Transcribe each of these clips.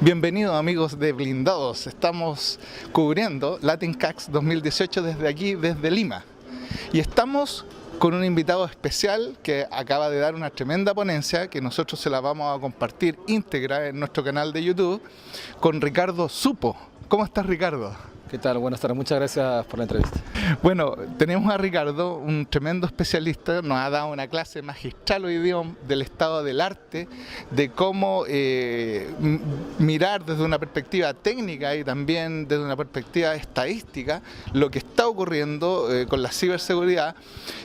Bienvenidos amigos de Blindados, estamos cubriendo LatinCax 2018 desde aquí, desde Lima. Y estamos con un invitado especial que acaba de dar una tremenda ponencia que nosotros se la vamos a compartir íntegra en nuestro canal de YouTube con Ricardo Supo. ¿Cómo estás, Ricardo? ¿Qué tal? Buenas tardes, muchas gracias por la entrevista. Bueno, tenemos a Ricardo, un tremendo especialista, nos ha dado una clase magistral hoy día del estado del arte, de cómo mirar desde una perspectiva técnica y también desde una perspectiva estadística lo que está ocurriendo con la ciberseguridad,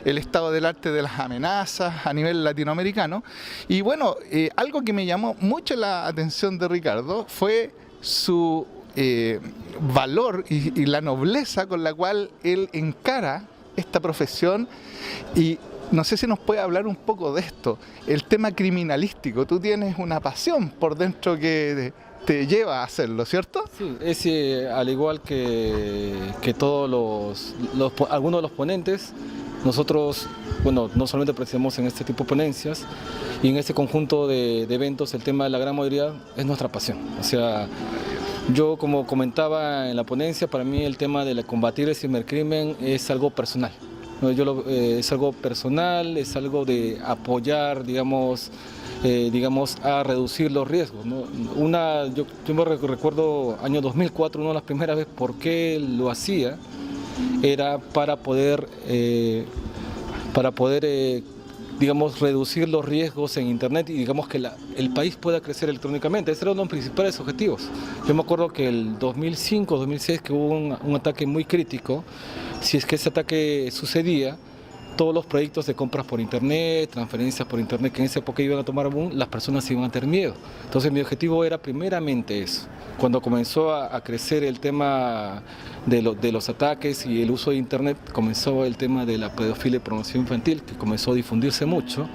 el estado del arte de las amenazas a nivel latinoamericano. Y bueno, algo que me llamó mucho la atención de Ricardo fue su valor y la nobleza con la cual él encara esta profesión. Y no sé si nos puede hablar un poco de esto, el tema criminalístico. Tú tienes una pasión por dentro que te lleva a hacerlo, ¿cierto? Sí, es al igual que todos algunos de los ponentes, nosotros, bueno, no solamente participamos en este tipo de ponencias y en este conjunto de eventos, el tema de la gran mayoría es nuestra pasión. O sea, yo, como comentaba en la ponencia, para mí el tema de combatir el cibercrimen es algo personal, ¿no? Es algo personal, es algo de apoyar, digamos, a reducir los riesgos, ¿no? Yo me recuerdo año 2004, una de las primeras veces por qué lo hacía, era para poder digamos, reducir los riesgos en Internet y digamos que el país pueda crecer electrónicamente. Ese era uno de los principales objetivos. Yo me acuerdo que el 2005, 2006, que hubo un ataque muy crítico. Si es que ese ataque sucedía, todos los proyectos de compras por Internet, transferencias por Internet, que en esa época iban a tomar boom, las personas iban a tener miedo. Entonces mi objetivo era primeramente eso. Cuando comenzó a crecer el tema de los ataques y el uso de Internet, comenzó el tema de la pedofilia y pornografía infantil, que comenzó a difundirse mucho.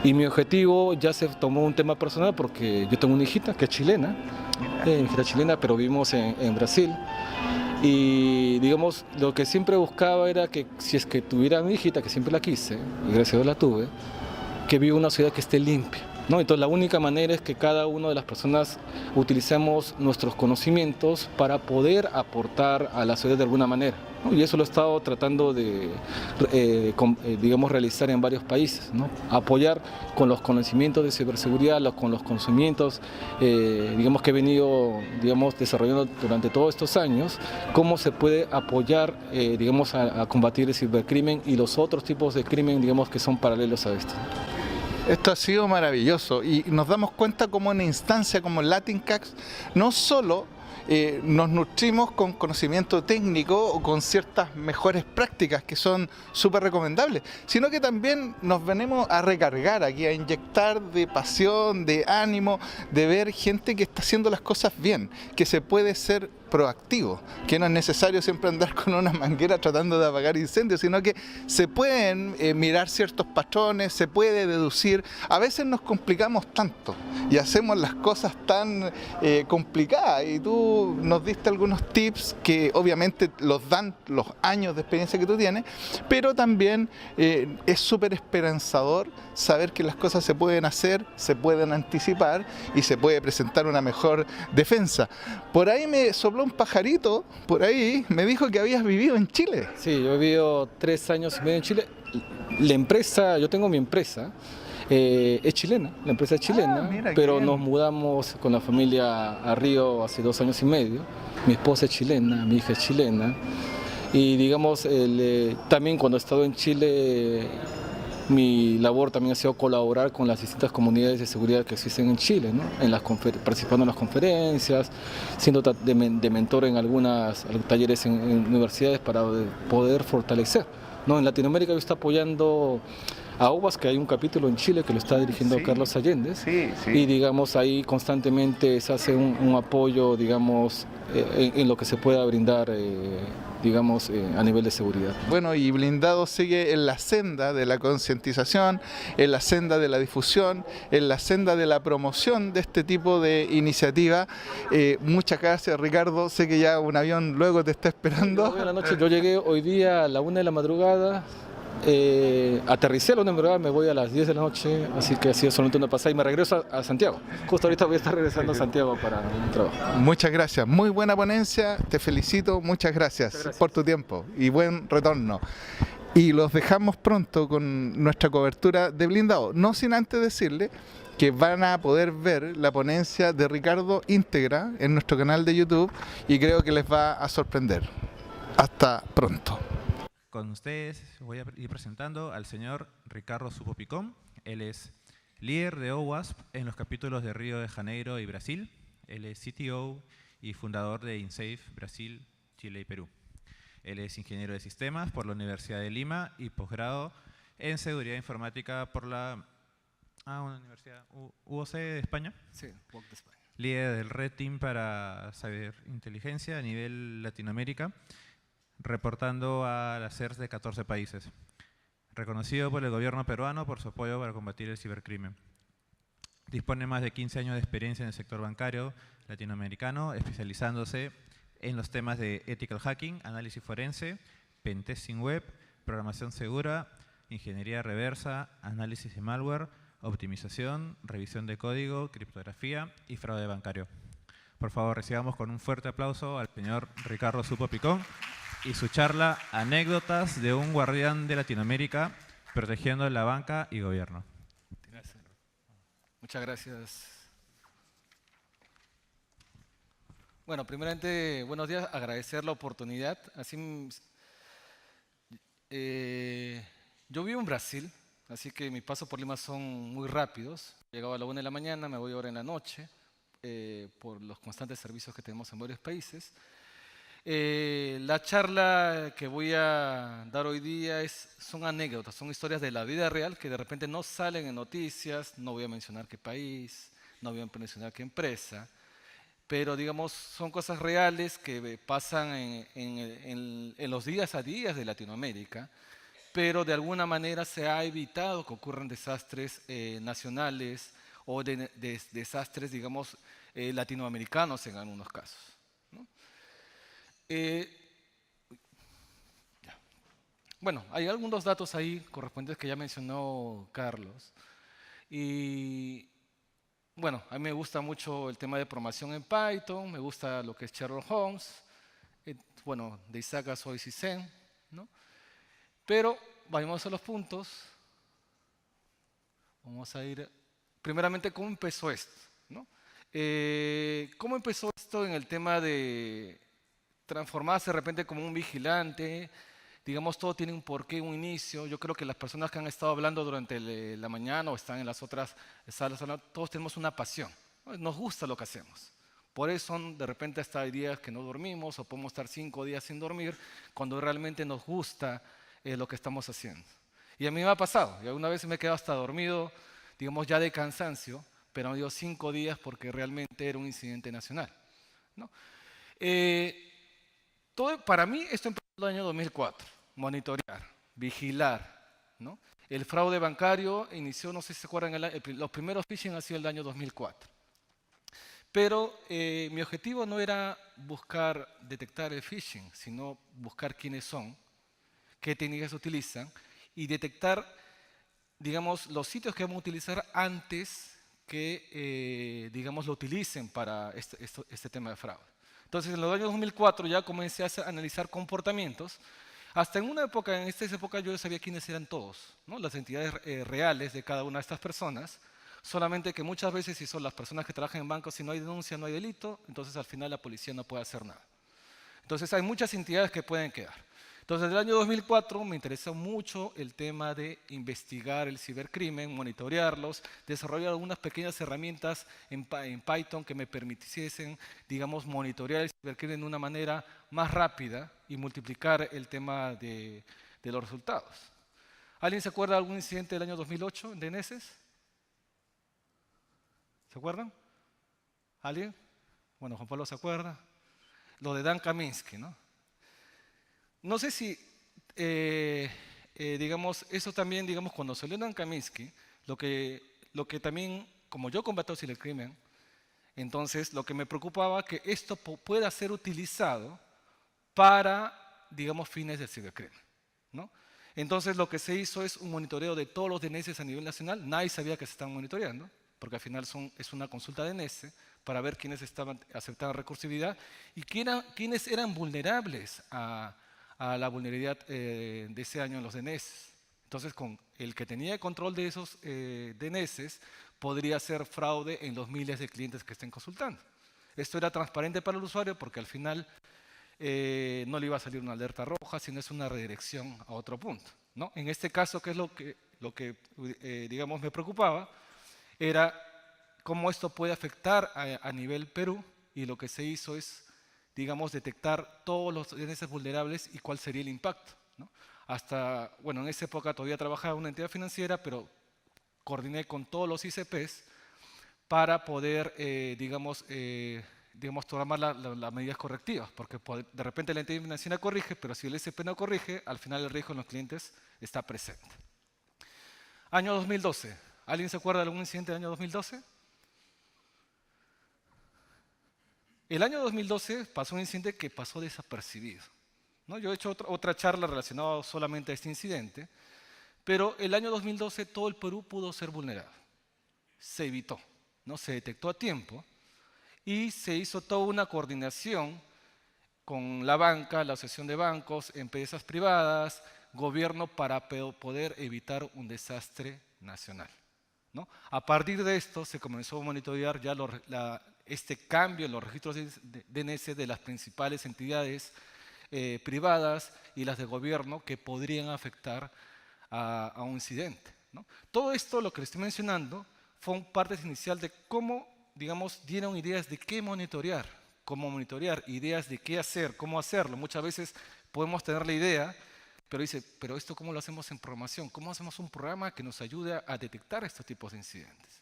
Y mi objetivo ya se tomó un tema personal porque yo tengo una hijita que es chilena, pero vivimos en Brasil. Y digamos, lo que siempre buscaba era que si es que tuviera a mi hijita, que siempre la quise, y gracias a Dios la tuve, que viva una ciudad que esté limpia, ¿no? Entonces la única manera es que cada una de las personas utilicemos nuestros conocimientos para poder aportar a la ciudad de alguna manera, ¿no? Y eso lo he estado tratando de, digamos, realizar en varios países, ¿no? Apoyar con los conocimientos de ciberseguridad, con los conocimientos, digamos, que he venido, digamos, desarrollando durante todos estos años, cómo se puede apoyar, digamos, a combatir el cibercrimen y los otros tipos de crimen, digamos, que son paralelos a esto. Esto ha sido maravilloso y nos damos cuenta como una instancia como LatinCax no solo nos nutrimos con conocimiento técnico o con ciertas mejores prácticas que son súper recomendables, sino que también nos venimos a recargar aquí, a inyectar de pasión, de ánimo, de ver gente que está haciendo las cosas bien, que se puede ser proactivo, que no es necesario siempre andar con una manguera tratando de apagar incendios, sino que se pueden mirar ciertos patrones, se puede deducir. A veces nos complicamos tanto y hacemos las cosas tan complicadas, y tú nos diste algunos tips que obviamente los dan los años de experiencia que tú tienes, pero también es súper esperanzador saber que las cosas se pueden hacer, se pueden anticipar y se puede presentar una mejor defensa. Por ahí me sopló un pajarito, por ahí me dijo que habías vivido en Chile. Sí, yo he vivido 3 años y medio en Chile. La empresa, yo tengo mi empresa, es chilena, la empresa es chilena, pero nos mudamos con la familia a Río hace 2 años y medio. Mi esposa es chilena, mi hija es chilena, y digamos, también cuando he estado en Chile, mi labor también ha sido colaborar con las distintas comunidades de seguridad que existen en Chile, ¿no? Participando en las conferencias, siendo de mentor en algunos talleres en universidades para poder fortalecer, ¿no? En Latinoamérica yo estoy apoyando a OWASP, que hay un capítulo en Chile que lo está dirigiendo Carlos Allendez, y digamos ahí constantemente se hace un apoyo, digamos, en lo que se pueda brindar, digamos, a nivel de seguridad. Bueno, y Blindado sigue en la senda de la concientización, en la senda de la difusión, en la senda de la promoción de este tipo de iniciativa. Muchas gracias, Ricardo. Sé que ya un avión luego te está esperando. Buenas noches. Yo llegué hoy día a la 1 de la madrugada, Aterricé a Londres, en verdad, me voy a las 10 de la noche, así que ha sido solamente una pasada y me regreso a Santiago. Justo ahorita voy a estar regresando a Santiago para un trabajo. Muchas gracias, muy buena ponencia, te felicito, muchas gracias por tu tiempo y buen retorno. Y los dejamos pronto con nuestra cobertura de Blindado, no sin antes decirle que van a poder ver la ponencia de Ricardo íntegra en nuestro canal de YouTube y creo que les va a sorprender. Hasta pronto. Con ustedes voy a ir presentando al señor Ricardo Supo Picón. Él es líder de OWASP en los capítulos de Río de Janeiro y Brasil. Él es CTO y fundador de InSafe Brasil, Chile y Perú. Él es ingeniero de sistemas por la Universidad de Lima y posgrado en seguridad informática por la una universidad UOC de España. Sí, UOC de España. Líder del Red Team para Ciberinteligencia a nivel Latinoamérica, reportando a las CERS de 14 países. Reconocido por el gobierno peruano por su apoyo para combatir el cibercrimen. Dispone más de 15 años de experiencia en el sector bancario latinoamericano, especializándose en los temas de ethical hacking, análisis forense, pentesting web, programación segura, ingeniería reversa, análisis de malware, optimización, revisión de código, criptografía y fraude bancario. Por favor, recibamos con un fuerte aplauso al señor Ricardo Supo Picón y su charla Anécdotas de un guardián de Latinoamérica protegiendo la banca y gobierno. Gracias. Muchas gracias. Bueno, primeramente, buenos días, agradecer la oportunidad. Yo vivo en Brasil, así que mis pasos por Lima son muy rápidos. Llegaba a la 1 de la mañana, me voy ahora en la noche, por los constantes servicios que tenemos en varios países. La charla que voy a dar hoy día son anécdotas, son historias de la vida real que de repente no salen en noticias. No voy a mencionar qué país, no voy a mencionar qué empresa, pero digamos son cosas reales que pasan en los días a días de Latinoamérica, pero de alguna manera se ha evitado que ocurran desastres nacionales o desastres, digamos, latinoamericanos en algunos casos, ¿no? Bueno, hay algunos datos ahí correspondientes que ya mencionó Carlos. Y bueno, a mí me gusta mucho el tema de programación en Python, me gusta lo que es Sherlock Holmes, bueno, de Isaac Asimov y Zen, ¿no? Pero vayamos a los puntos. Vamos a ir, primeramente, ¿cómo empezó esto, ¿no? ¿Cómo empezó esto en el tema de transformarse de repente como un vigilante? Digamos, todo tiene un porqué, un inicio. Yo creo que las personas que han estado hablando durante la mañana o están en las otras salas, todos tenemos una pasión, ¿no? Nos gusta lo que hacemos. Por eso de repente hasta hay días que no dormimos o podemos estar 5 días sin dormir cuando realmente nos gusta lo que estamos haciendo. Y a mí me ha pasado. Y alguna vez me he quedado hasta dormido, digamos ya de cansancio, pero me dio 5 días porque realmente era un incidente nacional, ¿no? Para mí esto empezó en el año 2004, monitorear, vigilar, ¿no? El fraude bancario inició, no sé si se acuerdan, los primeros phishing han sido el año 2004. Pero mi objetivo no era buscar detectar el phishing, sino buscar quiénes son, qué técnicas utilizan y detectar, digamos, los sitios que vamos a utilizar antes que, digamos, lo utilicen para este tema de fraude. Entonces, en los años 2004 ya comencé a analizar comportamientos. Hasta en esta época yo sabía quiénes eran todos, ¿no? Las entidades reales de cada una de estas personas, solamente que muchas veces si son las personas que trabajan en bancos, si no hay denuncia, no hay delito, entonces al final la policía no puede hacer nada. Entonces hay muchas entidades que pueden quedar. Entonces, desde el año 2004 me interesó mucho el tema de investigar el cibercrimen, monitorearlos, desarrollar algunas pequeñas herramientas en Python que me permitiesen, digamos, monitorear el cibercrimen de una manera más rápida y multiplicar el tema de los resultados. ¿Alguien se acuerda de algún incidente del año 2008 de Neses? ¿Se acuerdan? ¿Alguien? Bueno, Juan Pablo se acuerda. Lo de Dan Kaminsky, ¿no? No sé si, digamos, eso también, digamos, cuando salió Dan Kaminsky, lo que también, como yo combato el crimen, entonces lo que me preocupaba que esto pueda ser utilizado para, digamos, fines del cibercrimen, ¿no? Entonces lo que se hizo es un monitoreo de todos los DNS a nivel nacional. Nadie sabía que se estaban monitoreando, porque al final es una consulta de DNS para ver quiénes estaban aceptando recursividad y quiénes eran vulnerables a la vulnerabilidad de ese año en los DNS. Entonces, con el que tenía control de esos DNS podría hacer fraude en los miles de clientes que estén consultando. Esto era transparente para el usuario porque al final no le iba a salir una alerta roja, sino es una redirección a otro punto, ¿no? En este caso, ¿qué es lo que digamos, me preocupaba? Era cómo esto puede afectar a nivel Perú, y lo que se hizo es, digamos, detectar todos los DNS vulnerables y cuál sería el impacto, ¿no? Hasta, bueno, en esa época todavía trabajaba en una entidad financiera, pero coordiné con todos los ICPs para poder, digamos, tomar las medidas correctivas, porque de repente la entidad financiera corrige, pero si el ICP no corrige, al final el riesgo en los clientes está presente. Año 2012. ¿Alguien se acuerda de algún incidente del año 2012? El año 2012 pasó un incidente que pasó desapercibido, ¿no? Yo he hecho otra charla relacionada solamente a este incidente, pero el año 2012 todo el Perú pudo ser vulnerado. Se evitó, ¿no? Se detectó a tiempo y se hizo toda una coordinación con la banca, la asociación de bancos, empresas privadas, gobierno, para poder evitar un desastre nacional, ¿no? A partir de esto se comenzó a monitorear ya este cambio en los registros de DNS de las principales entidades privadas y las de gobierno que podrían afectar a un incidente, ¿no? Todo esto, lo que les estoy mencionando, fue parte inicial de cómo, digamos, dieron ideas de qué monitorear, cómo monitorear, ideas de qué hacer, cómo hacerlo. Muchas veces podemos tener la idea, pero dice, pero esto ¿cómo lo hacemos en programación? ¿Cómo hacemos un programa que nos ayude a detectar estos tipos de incidentes?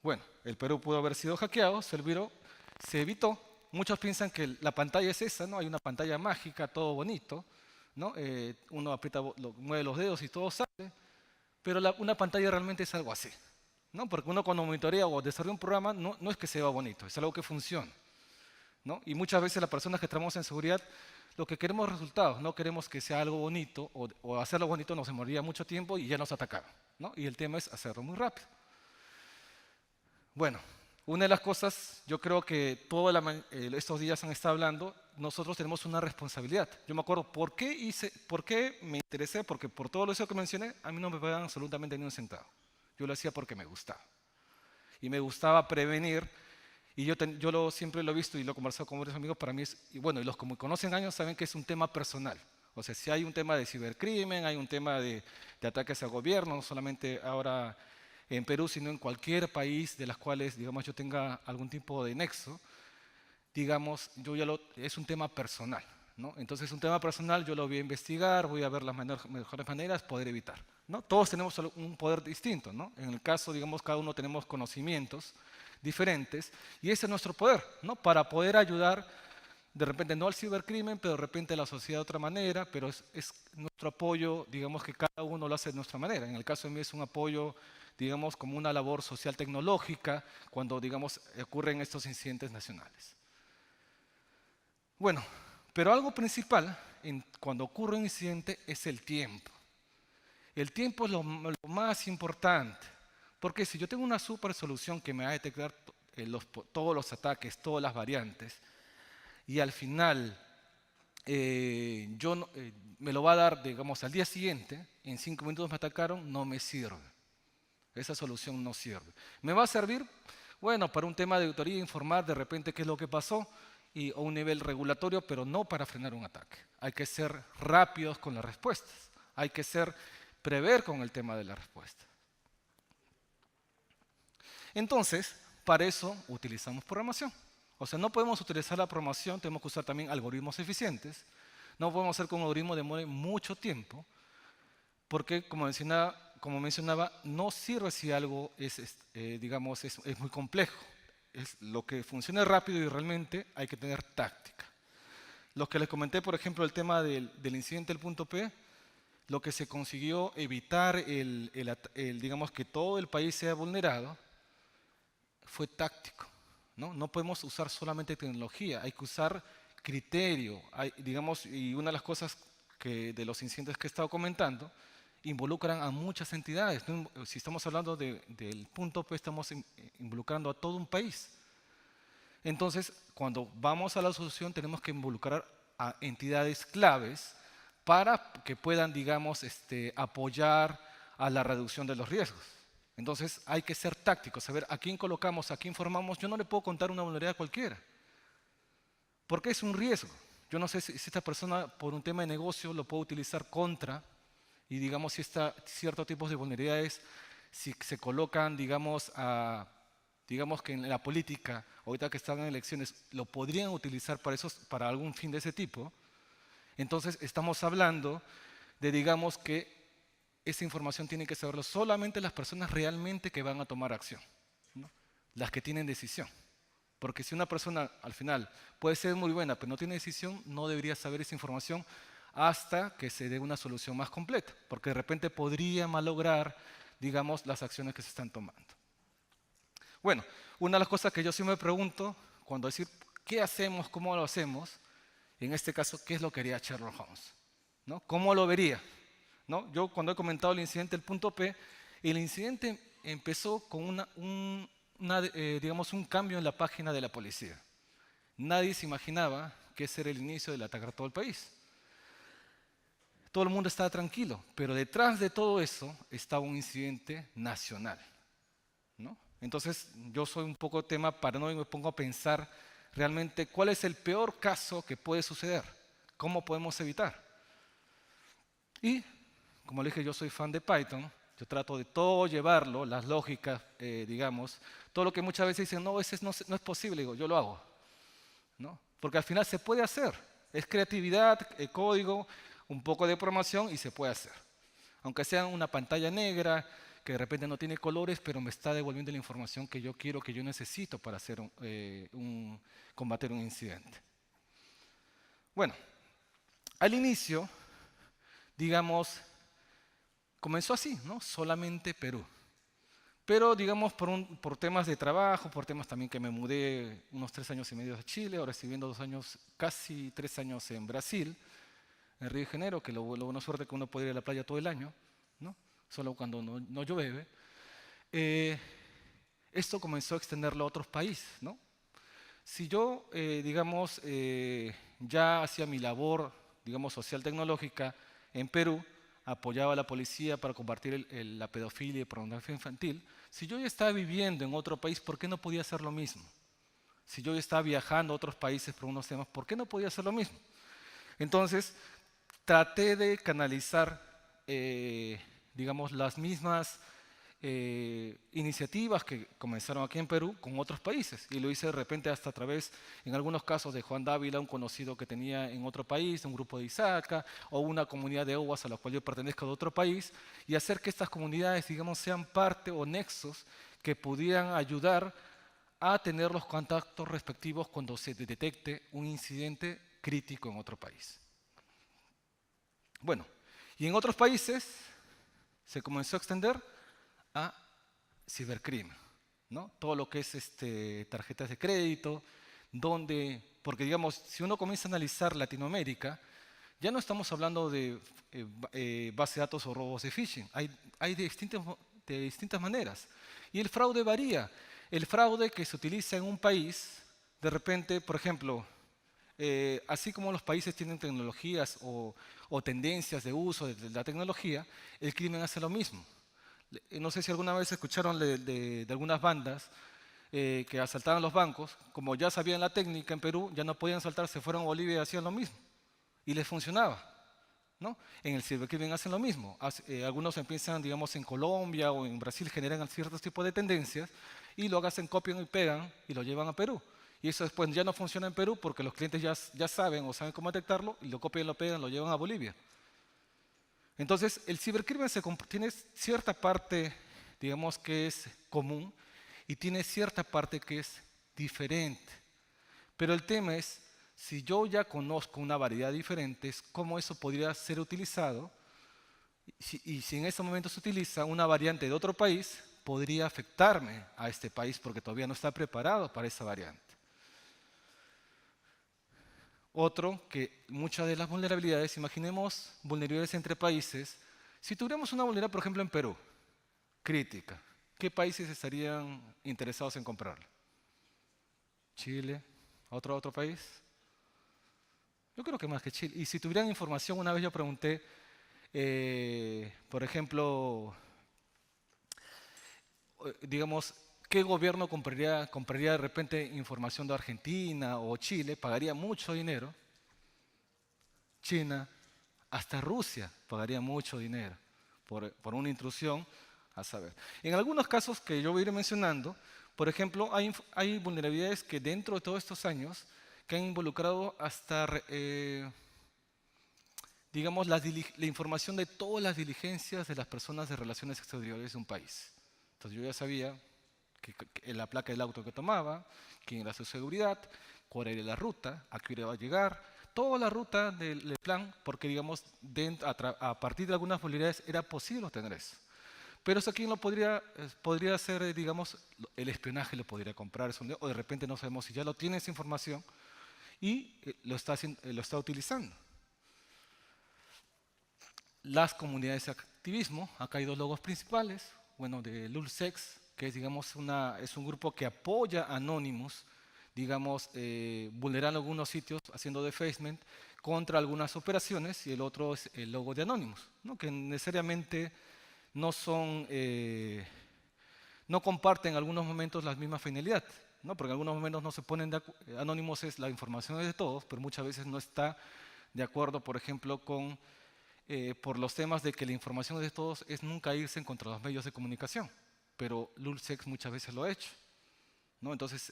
Bueno, el Perú pudo haber sido hackeado, se evitó. Muchos piensan que la pantalla es esa, ¿no? Hay una pantalla mágica, todo bonito, ¿no? Uno aprieta, mueve los dedos y todo sale, pero una pantalla realmente es algo así, ¿no? Porque uno cuando monitorea o desarrolla un programa no es que se vea bonito, es algo que funciona, ¿no? Y muchas veces las personas que trabajamos en seguridad lo que queremos es resultados, no queremos que sea algo bonito o hacerlo bonito nos demoraría mucho tiempo y ya nos atacaba, ¿no? Y el tema es hacerlo muy rápido. Bueno, una de las cosas, yo creo que todos estos días han estado hablando, nosotros tenemos una responsabilidad. Yo me acuerdo por qué me interesé, porque por todo eso que mencioné, a mí no me pagaban absolutamente ni un centavo. Yo lo hacía porque me gustaba. Y me gustaba prevenir, y siempre lo he visto y lo he conversado con varios amigos, para mí y bueno, y los que me conocen años saben que es un tema personal. O sea, si hay un tema de cibercrimen, hay un tema de ataques al gobierno, no solamente ahora en Perú, sino en cualquier país de las cuales, digamos, yo tenga algún tipo de nexo, digamos, es un tema personal, ¿no? Entonces, un tema personal yo lo voy a investigar, voy a ver las mejores maneras, poder evitar, ¿no? Todos tenemos un poder distinto, ¿no? En el caso, digamos, cada uno tenemos conocimientos diferentes y ese es nuestro poder, ¿no? Para poder ayudar, de repente no al cibercrimen, pero de repente a la sociedad de otra manera, pero es nuestro apoyo, digamos que cada uno lo hace de nuestra manera. En el caso de mí es un apoyo, digamos, como una labor social tecnológica cuando, digamos, ocurren estos incidentes nacionales. Bueno, pero algo principal cuando ocurre un incidente es el tiempo. El tiempo es lo más importante, porque si yo tengo una super solución que me va a detectar todos los ataques, todas las variantes, y al final me lo va a dar, digamos, al día siguiente, en 5 minutos me atacaron, no me sirve. Esa solución no sirve. ¿Me va a servir? Bueno, para un tema de auditoría, informar de repente qué es lo que pasó, o un nivel regulatorio, pero no para frenar un ataque. Hay que ser rápidos con las respuestas. Hay que prever con el tema de la respuesta. Entonces, para eso utilizamos programación. O sea, no podemos utilizar la programación, tenemos que usar también algoritmos eficientes. No podemos hacer que un algoritmo demore mucho tiempo, porque, como mencionaba, no sirve si algo digamos, es muy complejo. Lo que funcione rápido y realmente hay que tener táctica. Los que les comenté, por ejemplo, el tema del incidente del punto P, lo que se consiguió evitar digamos, que todo el país sea vulnerado, fue táctico, ¿no? No podemos usar solamente tecnología, hay que usar criterio. Digamos, y una de las cosas que de los incidentes que he estado comentando, involucran a muchas entidades. Si estamos hablando del punto P, estamos involucrando a todo un país. Entonces, cuando vamos a la solución, tenemos que involucrar a entidades claves para que puedan, digamos, apoyar a la reducción de los riesgos. Entonces, hay que ser tácticos, saber a quién colocamos, a quién formamos. Yo no le puedo contar una vulnerabilidad a cualquiera, porque es un riesgo. Yo no sé si esta persona, por un tema de negocio, lo puede utilizar contra, y digamos, si ciertos tipos de vulnerabilidades, si se colocan, digamos que en la política, ahorita que están en elecciones, lo podrían utilizar para algún fin de ese tipo. Entonces, estamos hablando de, digamos, que esa información tiene que saberlo solamente las personas realmente que van a tomar acción, ¿no? Las que tienen decisión. Porque si una persona, al final, puede ser muy buena, pero no tiene decisión, no debería saber esa información hasta que se dé una solución más completa, porque de repente podría malograr, digamos, las acciones que se están tomando. Bueno, una de las cosas que yo sí me pregunto, cuando decir qué hacemos, cómo lo hacemos, en este caso, ¿qué es lo que haría Sherlock Holmes? ¿No? ¿Cómo lo vería? ¿No? Yo cuando he comentado el incidente del punto P, el incidente empezó con digamos, un cambio en la página de la policía. Nadie se imaginaba que ese era el inicio del ataque a todo el país. Todo el mundo estaba tranquilo, pero detrás de todo eso estaba un incidente nacional, ¿no? Entonces, yo soy un poco tema paranoico y me pongo a pensar realmente cuál es el peor caso que puede suceder, cómo podemos evitar. Y, como le dije, yo soy fan de Python, yo trato de todo llevarlo, las lógicas, digamos, todo lo que muchas veces dicen, no, ese no es posible, digo, yo lo hago, ¿no? Porque al final se puede hacer, es creatividad, código, un poco de programación y se puede hacer. Aunque sea una pantalla negra, que de repente no tiene colores, pero me está devolviendo la información que yo quiero, que yo necesito para hacer combatir un incidente. Bueno, al inicio, digamos, comenzó así, ¿no? Solamente Perú. Pero, digamos, por temas de trabajo, por temas también que me mudé unos 3 años y medio a Chile, ahora estoy viviendo 2 años, casi 3 años en Brasil, en Río de Janeiro, que lo buena suerte que uno puede ir a la playa todo el año, ¿no? Solo cuando no llueve. Esto comenzó a extenderlo a otros países, ¿no? Si yo, digamos, ya hacía mi labor, digamos, social tecnológica en Perú, apoyaba a la policía para combatir la pedofilia y pornografía infantil, si yo ya estaba viviendo en otro país, ¿por qué no podía hacer lo mismo? Si yo ya estaba viajando a otros países por unos temas, ¿por qué no podía hacer lo mismo? Entonces, traté de canalizar, digamos, las mismas iniciativas que comenzaron aquí en Perú con otros países. Y lo hice de repente hasta a través, en algunos casos, de Juan Dávila, un conocido que tenía en otro país, un grupo de Isaca, o una comunidad de OWASP a la cual yo pertenezco de otro país, y hacer que estas comunidades, digamos, sean parte o nexos que pudieran ayudar a tener los contactos respectivos cuando se detecte un incidente crítico en otro país. Bueno, y en otros países se comenzó a extender a cibercrimen, ¿no? Todo lo que es tarjetas de crédito, porque digamos, si uno comienza a analizar Latinoamérica, ya no estamos hablando de base de datos o robos de phishing, hay de distintas maneras. Y el fraude varía. El fraude que se utiliza en un país, de repente, por ejemplo, así como los países tienen tecnologías o tendencias de uso de la tecnología, el crimen hace lo mismo. No sé si alguna vez escucharon de algunas bandas que asaltaban los bancos, como ya sabían la técnica en Perú, ya no podían asaltar, se fueron a Bolivia y hacían lo mismo. Y les funcionaba, ¿no? En el cibercrimen hacen lo mismo. Algunos empiezan, digamos, en Colombia o en Brasil, generan ciertos tipos de tendencias y lo hacen, copian y pegan y lo llevan a Perú. Y eso después ya no funciona en Perú porque los clientes ya saben o saben cómo detectarlo y lo copian, lo pegan, lo llevan a Bolivia. Entonces, el cibercrimen tiene cierta parte, digamos, que es común y tiene cierta parte que es diferente. Pero el tema es, si yo ya conozco una variedad de diferentes, ¿cómo eso podría ser utilizado? Y si en ese momento se utiliza una variante de otro país, podría afectarme a este país porque todavía no está preparado para esa variante. Otro, que muchas de las vulnerabilidades, imaginemos vulnerabilidades entre países. Si tuviéramos una vulnerabilidad, por ejemplo, en Perú, crítica, ¿qué países estarían interesados en comprarla? ¿Chile? ¿Otro país? Yo creo que más que Chile. Y si tuvieran información, una vez yo pregunté, por ejemplo, digamos, ¿qué gobierno compraría de repente información de Argentina o Chile? Pagaría mucho dinero. China, hasta Rusia pagaría mucho dinero por una intrusión, a saber. En algunos casos que yo voy a ir mencionando, por ejemplo, hay vulnerabilidades que dentro de todos estos años que han involucrado hasta, digamos, la información de todas las diligencias de las personas de relaciones exteriores de un país. Entonces yo ya sabía la placa del auto que tomaba, quién era su seguridad, cuál era la ruta, a qué hora iba a llegar, toda la ruta del plan, porque digamos, a partir de algunas vulnerabilidades era posible obtener eso. Pero eso aquí no podría ser, digamos, el espionaje lo podría comprar, o de repente no sabemos si ya lo tiene esa información y lo está utilizando. Las comunidades de activismo, acá hay dos logos principales, bueno, de LulzSec, que es, digamos, es un grupo que apoya a Anonymous, digamos, vulnerando algunos sitios, haciendo defacement contra algunas operaciones, y el otro es el logo de Anonymous, ¿no? Que necesariamente no comparten en algunos momentos la misma finalidad, ¿no? Porque en algunos momentos no se ponen de acuerdo. Anonymous es la información de todos, pero muchas veces no está de acuerdo, por ejemplo, por los temas de que la información de todos es nunca irse en contra de los medios de comunicación, pero LulzSec muchas veces lo ha hecho, ¿no? Entonces,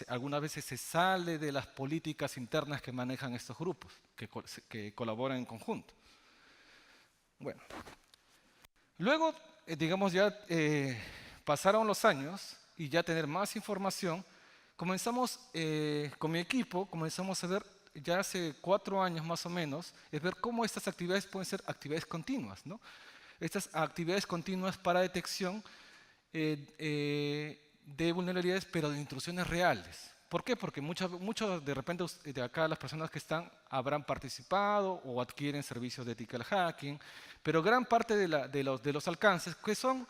algunas veces se sale de las políticas internas que manejan estos grupos, que colaboran en conjunto. Bueno, luego, digamos, ya pasaron los años y ya tener más información, comenzamos con mi equipo, comenzamos a ver, ya hace 4 años más o menos, es ver cómo estas actividades pueden ser actividades continuas, ¿no? Estas actividades continuas para detección de vulnerabilidades, pero de intrusiones reales. ¿Por qué? Porque muchos de repente de acá las personas que están habrán participado o adquieren servicios de ethical hacking, pero gran parte de los alcances que son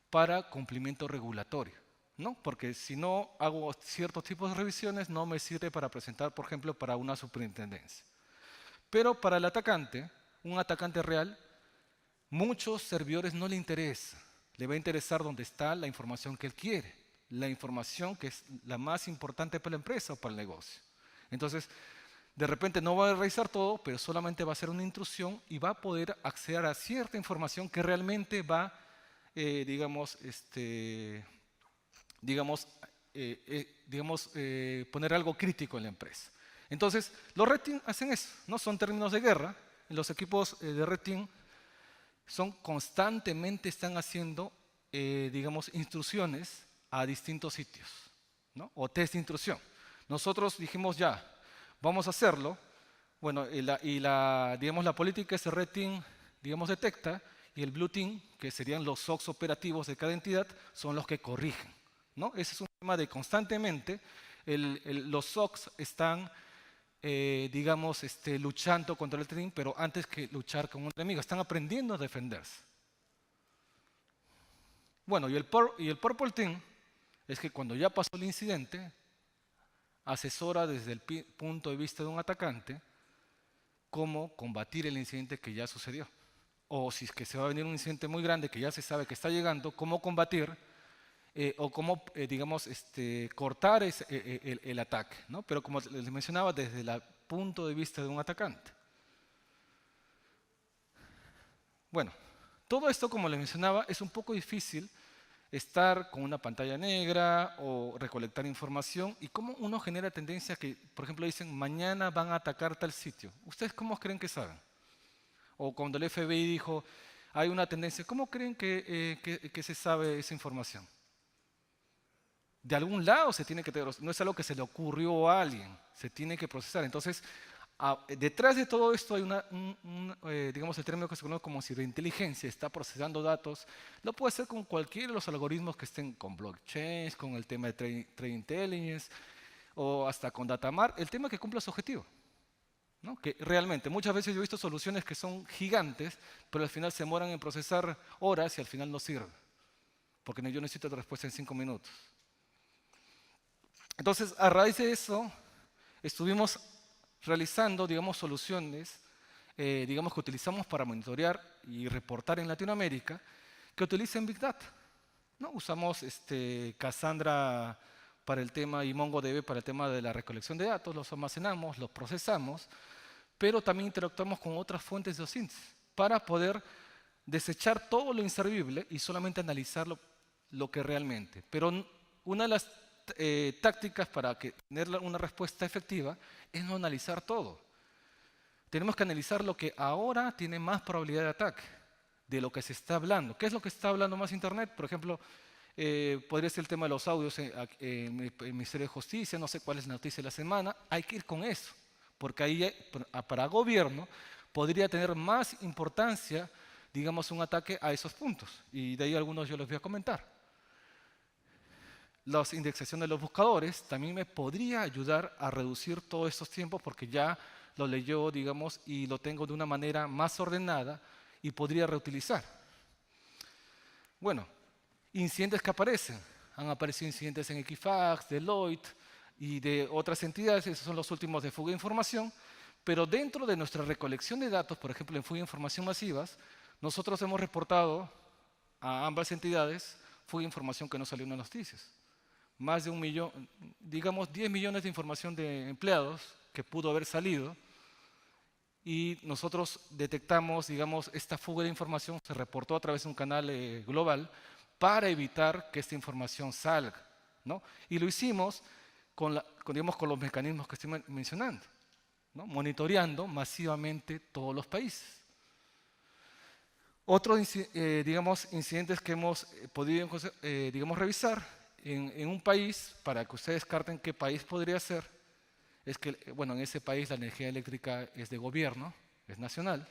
para cumplimiento regulatorio, ¿no? Porque si no hago ciertos tipos de revisiones, no me sirve para presentar, por ejemplo, para una superintendencia. Pero para el atacante, un atacante real, muchos servidores no le interesa. Le va a interesar dónde está la información que él quiere, la información que es la más importante para la empresa o para el negocio. Entonces, de repente no va a revisar todo, pero solamente va a hacer una intrusión y va a poder acceder a cierta información que realmente va, poner algo crítico en la empresa. Entonces, los red team hacen eso, no son términos de guerra. Los equipos de red team constantemente están haciendo, intrusiones a distintos sitios, ¿no? O test de intrusión. Nosotros dijimos ya, vamos a hacerlo. Bueno, la política es el red team, detecta, y el blue team, que serían los SOCs operativos de cada entidad, son los que corrigen, ¿no? Ese es un tema de constantemente los SOCs están luchando contra el team, pero antes que luchar con un enemigo, están aprendiendo a defenderse. Bueno, y el Purple Team es que cuando ya pasó el incidente, asesora desde el punto de vista de un atacante cómo combatir el incidente que ya sucedió. O si es que se va a venir un incidente muy grande que ya se sabe que está llegando, cómo combatir o cómo, cortar el ataque, ¿no? Pero como les mencionaba, desde el punto de vista de un atacante. Bueno, todo esto, como les mencionaba, es un poco difícil estar con una pantalla negra o recolectar información y cómo uno genera tendencia que, por ejemplo, dicen mañana van a atacar tal sitio. ¿Ustedes cómo creen que saben? O cuando el FBI dijo hay una tendencia, ¿cómo creen que se sabe esa información? De algún lado se tiene que tener, no es algo que se le ocurrió a alguien, se tiene que procesar. Entonces, detrás de todo esto hay el término que se conoce como ciberinteligencia, está procesando datos. Lo puede hacer con cualquiera de los algoritmos que estén con blockchain, con el tema de trade intelligence, o hasta con Datamar, el tema que cumpla su objetivo, ¿no? Que realmente, muchas veces yo he visto soluciones que son gigantes, pero al final se demoran en procesar horas y al final no sirve, porque yo necesito la respuesta en 5 minutos. Entonces, a raíz de eso, estuvimos realizando, digamos, soluciones, digamos, que utilizamos para monitorear y reportar en Latinoamérica, que utilicen Big Data, ¿no? Usamos Cassandra para el tema y MongoDB para el tema de la recolección de datos, los almacenamos, los procesamos, pero también interactuamos con otras fuentes de OSINT para poder desechar todo lo inservible y solamente analizar lo que realmente. Pero una de las tácticas para tener una respuesta efectiva es no analizar todo. Tenemos que analizar lo que ahora tiene más probabilidad de ataque, de lo que se está hablando. ¿Qué es lo que está hablando más Internet? Por ejemplo, podría ser el tema de los audios en el Ministerio de Justicia, no sé cuál es la noticia de la semana. Hay que ir con eso, porque ahí para gobierno podría tener más importancia, digamos, un ataque a esos puntos. Y de ahí algunos yo les voy a comentar. La indexación de los buscadores también me podría ayudar a reducir todos estos tiempos porque ya lo leyó, digamos, y lo tengo de una manera más ordenada y podría reutilizar. Bueno, incidentes que aparecen. Han aparecido incidentes en Equifax, Deloitte y de otras entidades. Esos son los últimos de fuga de información. Pero dentro de nuestra recolección de datos, por ejemplo, en fuga de información masivas, nosotros hemos reportado a ambas entidades fuga de información que no salió en las noticias. Más de 1 millón, digamos 10 millones de información de empleados que pudo haber salido y nosotros detectamos, digamos, esta fuga de información, se reportó a través de un canal global para evitar que esta información salga, ¿no? Y lo hicimos digamos, con los mecanismos que estoy mencionando, ¿no? Monitoreando masivamente todos los países. Otros, digamos, incidentes que hemos podido, digamos, revisar en un país, para que ustedes descarten qué país podría ser, es que, bueno, en ese país la energía eléctrica es de gobierno, es nacional.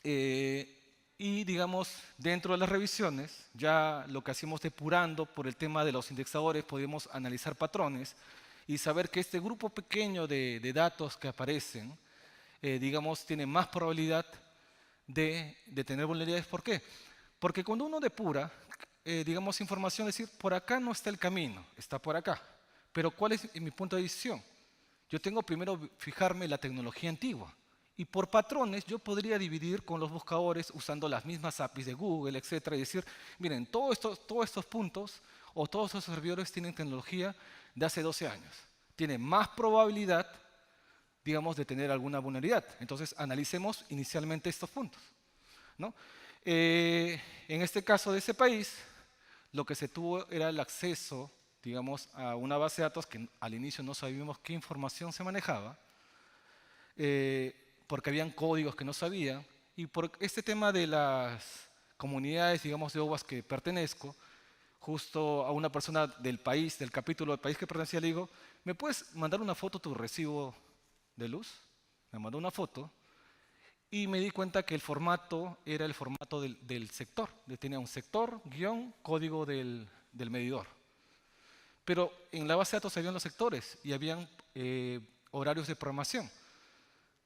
Y, digamos, dentro de las revisiones, ya lo que hacemos depurando por el tema de los indexadores, podemos analizar patrones y saber que este grupo pequeño de datos que aparecen, digamos, tiene más probabilidad de tener vulnerabilidades. ¿Por qué? Porque cuando uno depura, digamos, información, es decir, por acá no está el camino, está por acá. Pero ¿cuál es mi punto de decisión? Yo tengo primero fijarme en la tecnología antigua. Y por patrones yo podría dividir con los buscadores usando las mismas APIs de Google, etcétera, y decir, miren, todos estos puntos o todos estos servidores tienen tecnología de hace 12 años. Tienen más probabilidad, digamos, de tener alguna vulnerabilidad. Entonces, analicemos inicialmente estos puntos, ¿no? En este caso de ese país, lo que se tuvo era el acceso, digamos, a una base de datos que al inicio no sabíamos qué información se manejaba, porque habían códigos que no sabían, y por este tema de las comunidades, digamos, de OWASP que pertenezco, justo a una persona del país, del capítulo del país que pertenecía, le digo, ¿me puedes mandar una foto de tu recibo de luz? Me mandó una foto y me di cuenta que el formato era el formato del sector. Tenía un sector, guión, código del medidor. Pero en la base de datos habían los sectores y habían horarios de programación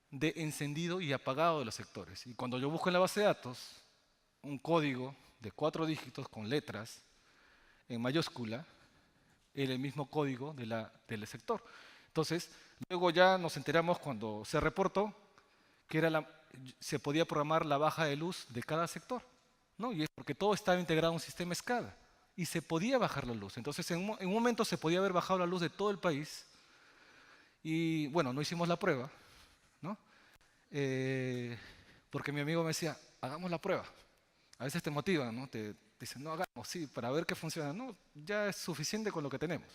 de encendido y apagado de los sectores. Y cuando yo busco en la base de datos un código de 4 dígitos con letras en mayúscula, era el mismo código del sector. Entonces, luego ya nos enteramos cuando se reportó que se podía programar la baja de luz de cada sector, ¿no? Y es porque todo estaba integrado en un sistema SCADA y se podía bajar la luz. Entonces, en un momento se podía haber bajado la luz de todo el país y, bueno, no hicimos la prueba, ¿no? Porque mi amigo me decía, hagamos la prueba. A veces te motivan, ¿no? Te dicen, no, hagamos, sí, para ver qué funciona. No, ya es suficiente con lo que tenemos.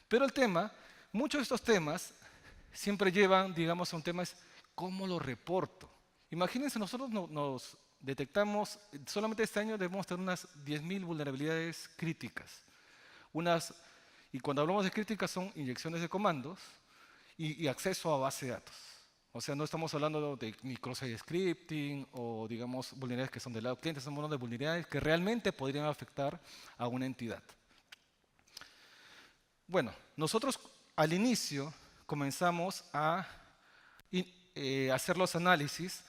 Pero el tema, muchos de estos temas siempre llevan, digamos, a un tema es ¿cómo lo reporto? Imagínense, nosotros nos detectamos, solamente este año debemos tener unas 10.000 vulnerabilidades críticas. Y cuando hablamos de críticas son inyecciones de comandos y acceso a base de datos. O sea, no estamos hablando de ni cross-site scripting o, digamos, vulnerabilidades que son del lado cliente, estamos hablando de vulnerabilidades que realmente podrían afectar a una entidad. Bueno, nosotros al inicio comenzamos a hacer los análisis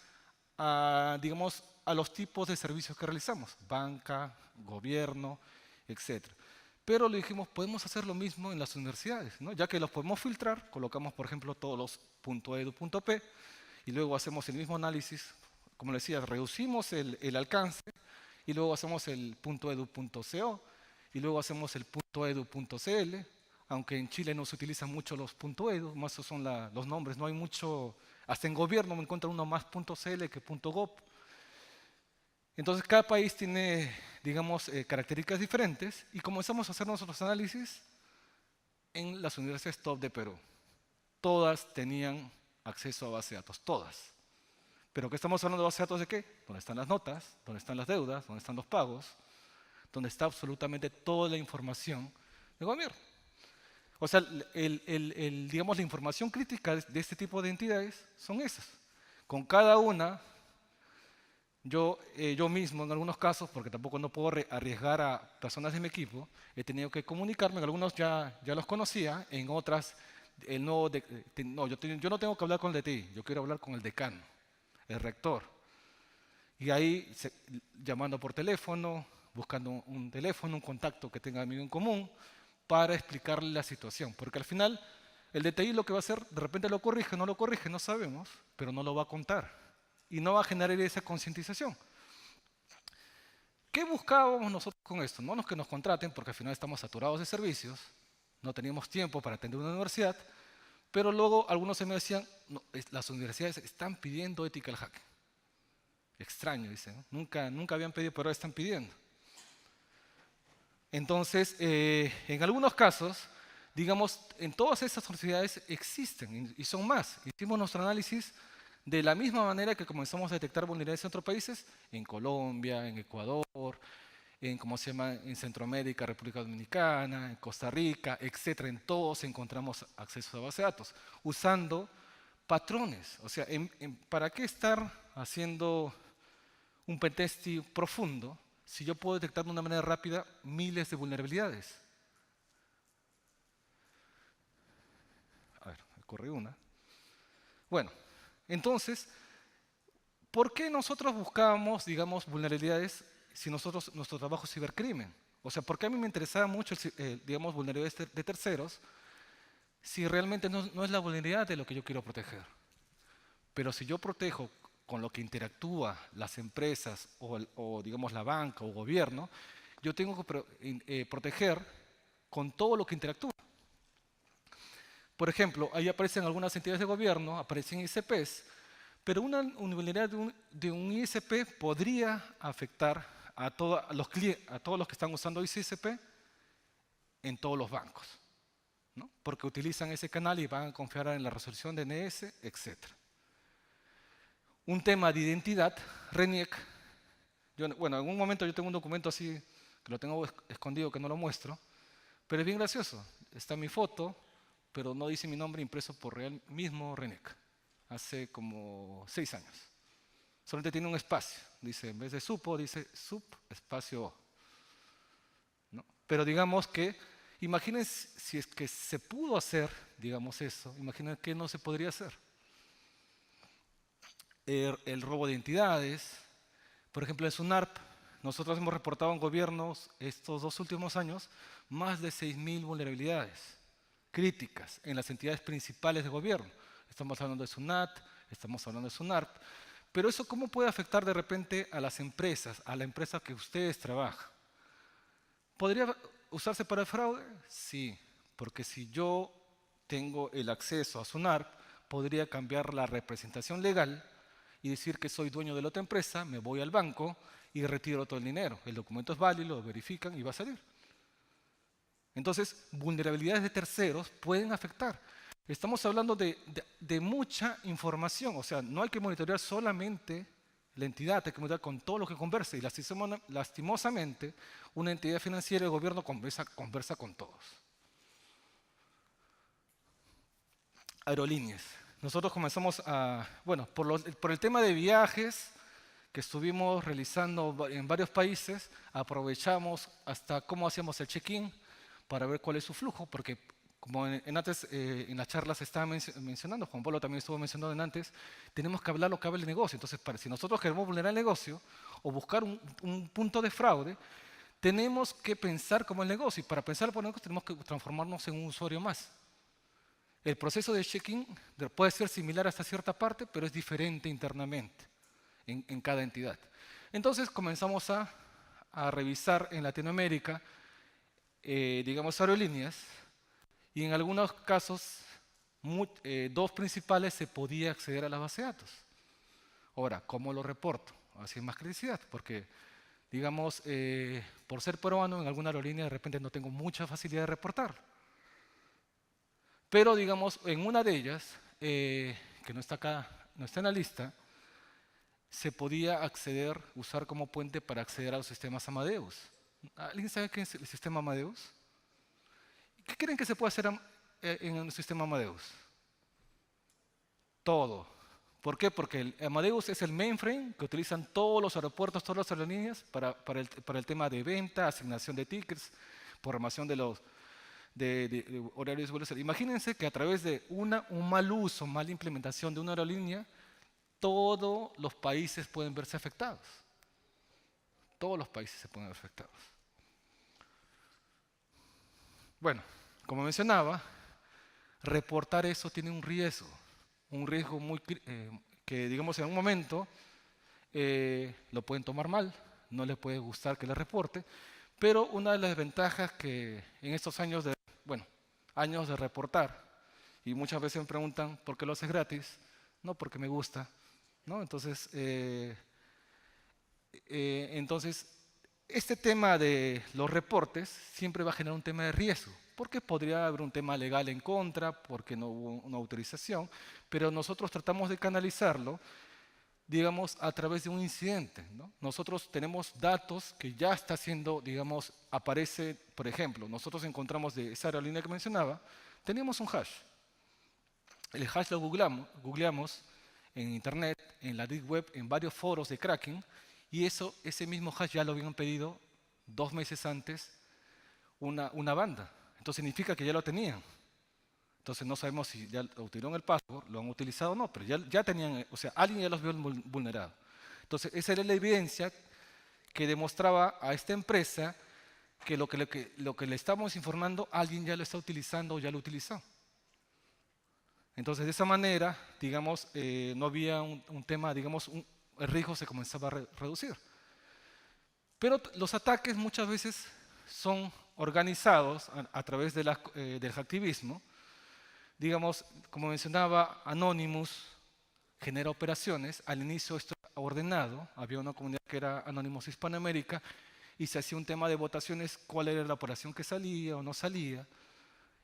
digamos, a los tipos de servicios que realizamos, banca, gobierno, etc. Pero le dijimos, podemos hacer lo mismo en las universidades, ¿no? Ya que los podemos filtrar, colocamos, por ejemplo, todos los .edu, .p, y luego hacemos el mismo análisis, como les decía, reducimos el alcance, y luego hacemos el .edu.co, y luego hacemos el .edu.cl, aunque en Chile no se utilizan mucho los .edu, más son los nombres, no hay mucho, hasta en gobierno me encuentro uno más .cl que .gov. Entonces cada país tiene, digamos, características diferentes y comenzamos a hacer nuestros análisis en las universidades top de Perú. Todas tenían acceso a base de datos, todas. ¿Pero qué estamos hablando de base de datos de qué? ¿Dónde están las notas? ¿Dónde están las deudas? ¿Dónde están los pagos? Donde está absolutamente toda la información del gobierno. O sea, digamos, la información crítica de este tipo de entidades son esas. Con cada una, yo mismo, en algunos casos, porque tampoco no puedo arriesgar a personas de mi equipo, he tenido que comunicarme, en algunos ya los conocía, en otras, no, yo no tengo que hablar con el DTI, yo quiero hablar con el decano, el rector. Y ahí, llamando por teléfono, buscando un teléfono, un contacto que tenga amigo en común, para explicarle la situación. Porque al final, el DTI lo que va a hacer, de repente lo corrige, no sabemos, pero no lo va a contar. Y no va a generar esa concientización. ¿Qué buscábamos nosotros con esto? No que nos contraten, porque al final estamos saturados de servicios, no teníamos tiempo para atender una universidad, pero luego algunos se me decían, no, las universidades están pidiendo ethical hacking. Extraño, dicen, ¿no? Nunca habían pedido, pero ahora están pidiendo. Entonces, en algunos casos, digamos, en todas estas universidades existen y son más. Hicimos nuestro análisis de la misma manera que comenzamos a detectar vulnerabilidades en otros países, en Colombia, en Ecuador, en Centroamérica, República Dominicana, en Costa Rica, etc. En todos encontramos acceso a bases de datos, usando patrones. O sea, ¿para qué estar haciendo un pentesting profundo si yo puedo detectar de una manera rápida miles de vulnerabilidades? A ver, me corrí una. Bueno, entonces, ¿por qué nosotros buscábamos, digamos, vulnerabilidades si nuestro trabajo es cibercrimen? O sea, ¿por qué a mí me interesaba mucho, digamos, vulnerabilidades de terceros si realmente no es la vulnerabilidad de lo que yo quiero proteger? Pero si yo protejo con lo que interactúa las empresas o digamos, la banca o gobierno, yo tengo que proteger con todo lo que interactúa. Por ejemplo, ahí aparecen algunas entidades de gobierno, aparecen ICPs, pero una vulnerabilidad de un ISP podría afectar a todos los que están usando ese ISP en todos los bancos, ¿no? Porque utilizan ese canal y van a confiar en la resolución de DNS, etc. Un tema de identidad, RENIEC. Bueno, en un momento yo tengo un documento así, que lo tengo escondido, que no lo muestro, pero es bien gracioso. Está mi foto, pero no dice mi nombre impreso por real mismo RENIEC. Hace como 6 años. Solamente tiene un espacio. Dice, en vez de supo, dice sub espacio O. ¿No? Pero digamos que, imagínense si es que se pudo hacer, digamos eso, imaginen que no se podría hacer. El robo de identidades. Por ejemplo, en SUNARP, nosotros hemos reportado en gobiernos estos 2 últimos años más de 6.000 vulnerabilidades críticas en las entidades principales de gobierno. Estamos hablando de SUNAT, estamos hablando de SUNARP. Pero eso, ¿cómo puede afectar de repente a las empresas, a la empresa que ustedes trabajan? ¿Podría usarse para el fraude? Sí, porque si yo tengo el acceso a SUNARP, podría cambiar la representación legal y decir que soy dueño de la otra empresa, me voy al banco y retiro todo el dinero. El documento es válido, lo verifican y va a salir. Entonces, vulnerabilidades de terceros pueden afectar. Estamos hablando de mucha información, o sea, no hay que monitorear solamente la entidad, hay que monitorear con todo lo que converse. Y lastimosamente, una entidad financiera y el gobierno conversa con todos. Aerolíneas. Nosotros comenzamos por el tema de viajes que estuvimos realizando en varios países, aprovechamos hasta cómo hacíamos el check-in para ver cuál es su flujo, porque como antes en las charlas estaba mencionando, Juan Pablo también estuvo mencionando en antes, tenemos que hablar lo que habla el negocio. Entonces, si nosotros queremos vulnerar el negocio o buscar un punto de fraude, tenemos que pensar como el negocio. Y para pensar como el negocio tenemos que transformarnos en un usuario más. El proceso de check-in puede ser similar hasta cierta parte, pero es diferente internamente en cada entidad. Entonces comenzamos a revisar en Latinoamérica, digamos, aerolíneas, y en algunos casos, dos principales se podía acceder a la base de datos. Ahora, ¿cómo lo reporto? Así es más criticidad, porque, digamos, por ser peruano, en alguna aerolínea de repente no tengo mucha facilidad de reportar. Pero, digamos, en una de ellas, que no está acá, no está en la lista, se podía acceder, usar como puente para acceder a los sistemas Amadeus. ¿Alguien sabe qué es el sistema Amadeus? ¿Qué creen que se puede hacer en el sistema Amadeus? Todo. ¿Por qué? Porque el Amadeus es el mainframe que utilizan todos los aeropuertos, todas las aerolíneas para el tema de venta, asignación de tickets, programación de los de horarios de vuelos. Imagínense que a través de un mal uso, mala implementación de una aerolínea, todos los países pueden verse afectados. Todos los países se pueden ver afectados. Bueno, como mencionaba, reportar eso tiene un riesgo muy que, digamos, en un momento lo pueden tomar mal, no les puede gustar que les reporte, pero una de las ventajas que en estos años de reportar, y muchas veces me preguntan, ¿por qué lo haces gratis? No, porque me gusta, ¿no? Entonces, este tema de los reportes siempre va a generar un tema de riesgo, porque podría haber un tema legal en contra, porque no hubo una autorización, pero nosotros tratamos de canalizarlo, digamos, a través de un incidente, ¿no? Nosotros tenemos datos que ya está haciendo, digamos, aparece, por ejemplo, nosotros encontramos de esa aerolínea que mencionaba, teníamos un hash. El hash lo googleamos en internet, en la deep web, en varios foros de cracking, y ese mismo hash ya lo habían pedido 2 meses antes una banda. Entonces significa que ya lo tenían. Entonces no sabemos si ya obtuvieron el password, lo han utilizado o no, pero ya tenían, o sea, alguien ya los vio vulnerados. Entonces esa era la evidencia que demostraba a esta empresa que lo que le estamos informando, alguien ya lo está utilizando o ya lo utilizó. Entonces de esa manera, digamos, no había un tema, digamos, el riesgo se comenzaba a reducir. Pero los ataques muchas veces son organizados a través del hacktivismo. Digamos, como mencionaba, Anonymous genera operaciones. Al inicio esto era ordenado. Había una comunidad que era Anonymous Hispanoamérica y se hacía un tema de votaciones, cuál era la operación que salía o no salía.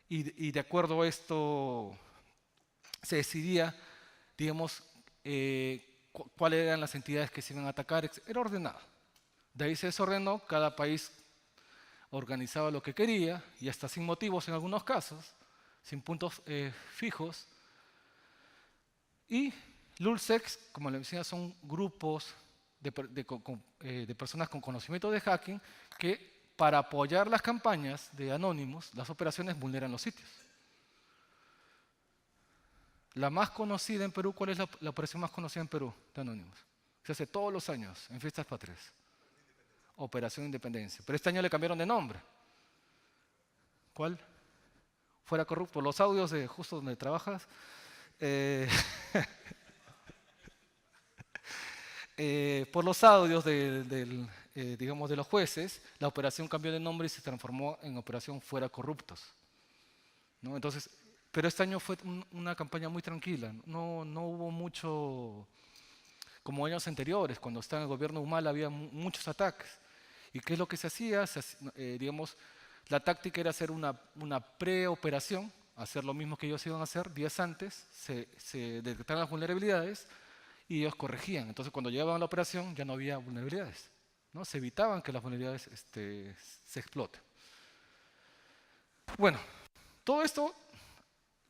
Y de acuerdo a esto se decidía, digamos, cuáles eran las entidades que se iban a atacar. Era ordenado. De ahí se desordenó, cada país organizaba lo que quería y hasta sin motivos en algunos casos, sin puntos fijos. Y LulzSec, como les decía, son grupos de personas con conocimiento de hacking que para apoyar las campañas de Anonymous, las operaciones vulneran los sitios. La más conocida en Perú, ¿cuál es la operación más conocida en Perú de Anonymous? Se hace todos los años en Fiestas Patrias. Operación Independencia. Pero este año le cambiaron de nombre. ¿Cuál? Fuera corrupto. Los audios de justo donde trabajas. Por los audios digamos, de los jueces, la operación cambió de nombre y se transformó en Operación Fuera Corruptos, ¿no? Entonces, pero este año fue una campaña muy tranquila. No hubo mucho, como años anteriores, cuando estaba en el gobierno Humala había muchos ataques. ¿Y qué es lo que se hacía? Digamos, la táctica era hacer una preoperación, hacer lo mismo que ellos iban a hacer días antes, se detectaban las vulnerabilidades y ellos corregían. Entonces, cuando llegaban a la operación ya no había vulnerabilidades, ¿no? Se evitaban que las vulnerabilidades se exploten. Bueno, todo esto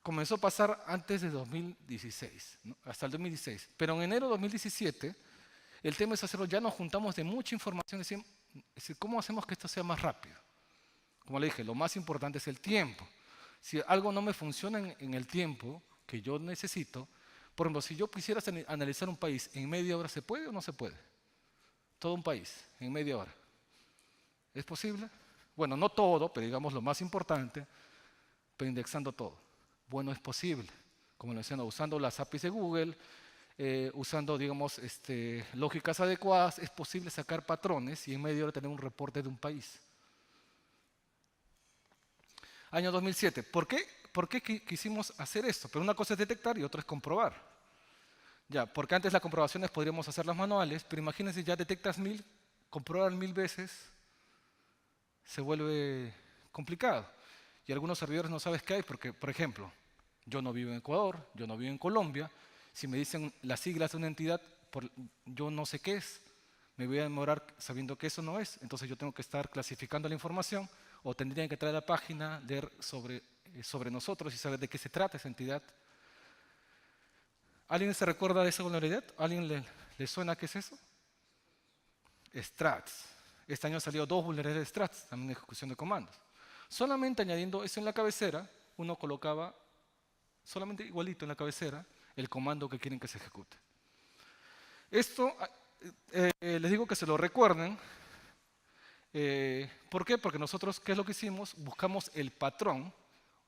comenzó a pasar antes de 2016, ¿no? Hasta el 2016. Pero en enero de 2017, el tema es hacerlo, ya nos juntamos de mucha información, es decir, ¿cómo hacemos que esto sea más rápido? Como le dije, lo más importante es el tiempo. Si algo no me funciona en el tiempo que yo necesito, por ejemplo, si yo quisiera analizar un país en media hora, ¿se puede o no se puede? Todo un país en media hora. ¿Es posible? Bueno, no todo, pero digamos lo más importante, pero indexando todo. Bueno, es posible. Como lo decía, usando las APIs de Google, usando, digamos, lógicas adecuadas, es posible sacar patrones y en media hora tener un reporte de un país. Año 2007. ¿Por qué quisimos hacer esto? Pero una cosa es detectar y otra es comprobar. Ya, porque antes las comprobaciones podríamos hacerlas manuales, pero imagínense, ya detectas 1000, comprobar 1000 veces se vuelve complicado. Y algunos servidores no sabes qué hay, porque, por ejemplo, yo no vivo en Ecuador, yo no vivo en Colombia. Si me dicen las siglas de una entidad, yo no sé qué es. Me voy a demorar sabiendo que eso no es. Entonces yo tengo que estar clasificando la información o tendrían que entrar a la página, leer sobre nosotros y saber de qué se trata esa entidad. ¿Alguien se recuerda de esa vulnerabilidad? ¿Alguien le suena qué es eso? Strats. Este año salió 2 vulnerabilidades de Strats, también de ejecución de comandos. Solamente añadiendo eso en la cabecera, uno colocaba, solamente igualito en la cabecera, el comando que quieren que se ejecute. Esto, les digo que se lo recuerden. ¿Por qué? Porque nosotros, ¿qué es lo que hicimos? Buscamos el patrón,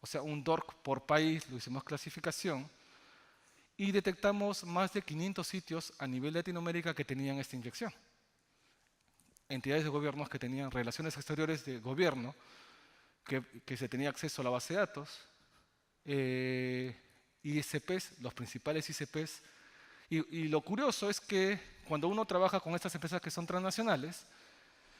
o sea, un DORC por país, lo hicimos clasificación, y detectamos más de 500 sitios a nivel de Latinoamérica que tenían esta inyección. Entidades de gobiernos que tenían relaciones exteriores de gobierno, que se tenía acceso a la base de datos, ISPs, los principales ISPs. Y lo curioso es que cuando uno trabaja con estas empresas que son transnacionales,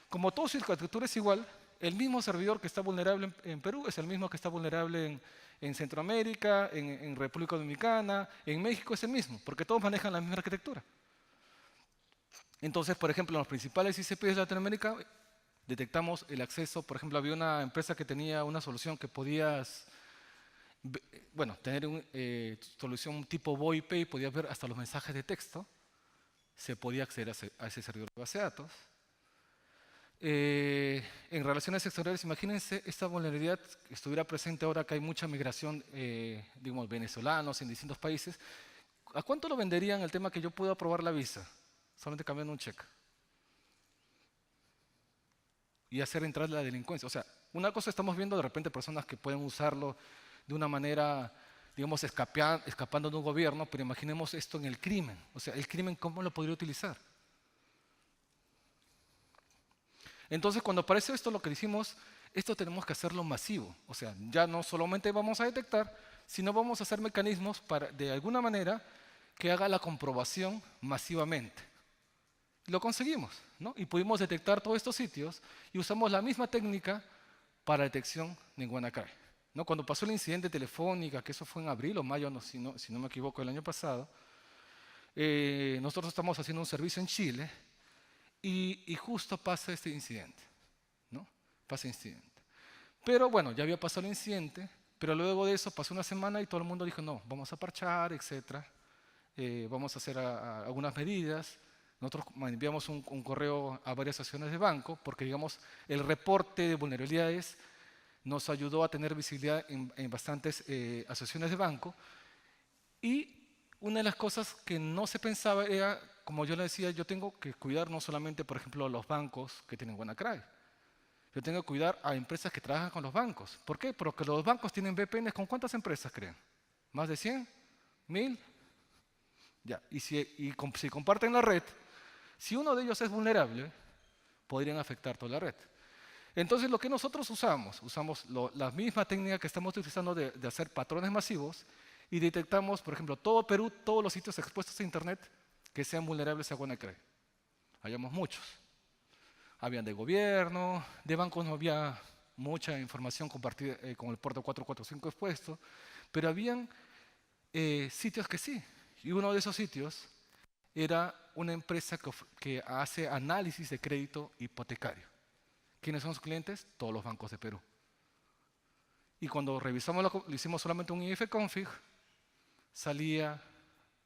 como toda su infraestructura es igual, el mismo servidor que está vulnerable en Perú es el mismo que está vulnerable en Centroamérica, en República Dominicana, en México es el mismo, porque todos manejan la misma arquitectura. Entonces, por ejemplo, en los principales ICPs de Latinoamérica detectamos el acceso. Por ejemplo, había una empresa que tenía una solución que podías, bueno, tener una solución tipo VoIP y podías ver hasta los mensajes de texto. Se podía acceder a ese servidor de base de datos. En relaciones exteriores, imagínense esta vulnerabilidad que estuviera presente ahora que hay mucha migración, digamos, venezolanos en distintos países. ¿A cuánto lo venderían el tema que yo puedo aprobar la visa? Solamente cambiando un cheque. Y hacer entrar la delincuencia. O sea, una cosa estamos viendo de repente personas que pueden usarlo de una manera, digamos, escapando de un gobierno, pero imaginemos esto en el crimen. O sea, el crimen, ¿cómo lo podría utilizar? Entonces, cuando apareció esto, lo que dijimos, esto tenemos que hacerlo masivo. O sea, ya no solamente vamos a detectar, sino vamos a hacer mecanismos para, de alguna manera, que haga la comprobación masivamente. Lo conseguimos, ¿no? Y pudimos detectar todos estos sitios y usamos la misma técnica para detección de WannaCry, ¿no? Cuando pasó el incidente Telefónica, que eso fue en abril o mayo, no, si no me equivoco, el año pasado, nosotros estamos haciendo un servicio en Chile y justo pasa este incidente, ¿no? Pasa incidente. Pero bueno, ya había pasado el incidente, pero luego de eso pasó una semana y todo el mundo dijo, no, vamos a parchar, etc. Vamos a hacer algunas medidas. Nosotros enviamos un correo a varias asociaciones de banco porque, digamos, el reporte de vulnerabilidades nos ayudó a tener visibilidad en bastantes asociaciones de banco. Y una de las cosas que no se pensaba era, como yo le decía, yo tengo que cuidar no solamente, por ejemplo, a los bancos que tienen WannaCry. Yo tengo que cuidar a empresas que trabajan con los bancos. ¿Por qué? Porque los bancos tienen VPNs. ¿Con cuántas empresas creen? ¿Más de 100? ¿1000? Ya. Y si comparten la red, si uno de ellos es vulnerable, podrían afectar toda la red. Entonces, lo que nosotros usamos la misma técnica que estamos utilizando de hacer patrones masivos y detectamos, por ejemplo, todo Perú, todos los sitios expuestos a Internet que sean vulnerables a WannaCry. Hallamos muchos. Habían de gobierno, de bancos no había mucha información compartida con el puerto 445 expuesto, pero habían sitios que sí. Y uno de esos sitios era una empresa que hace análisis de crédito hipotecario. ¿Quiénes son sus clientes? Todos los bancos de Perú. Y cuando revisamos, le hicimos solamente un ifconfig, salía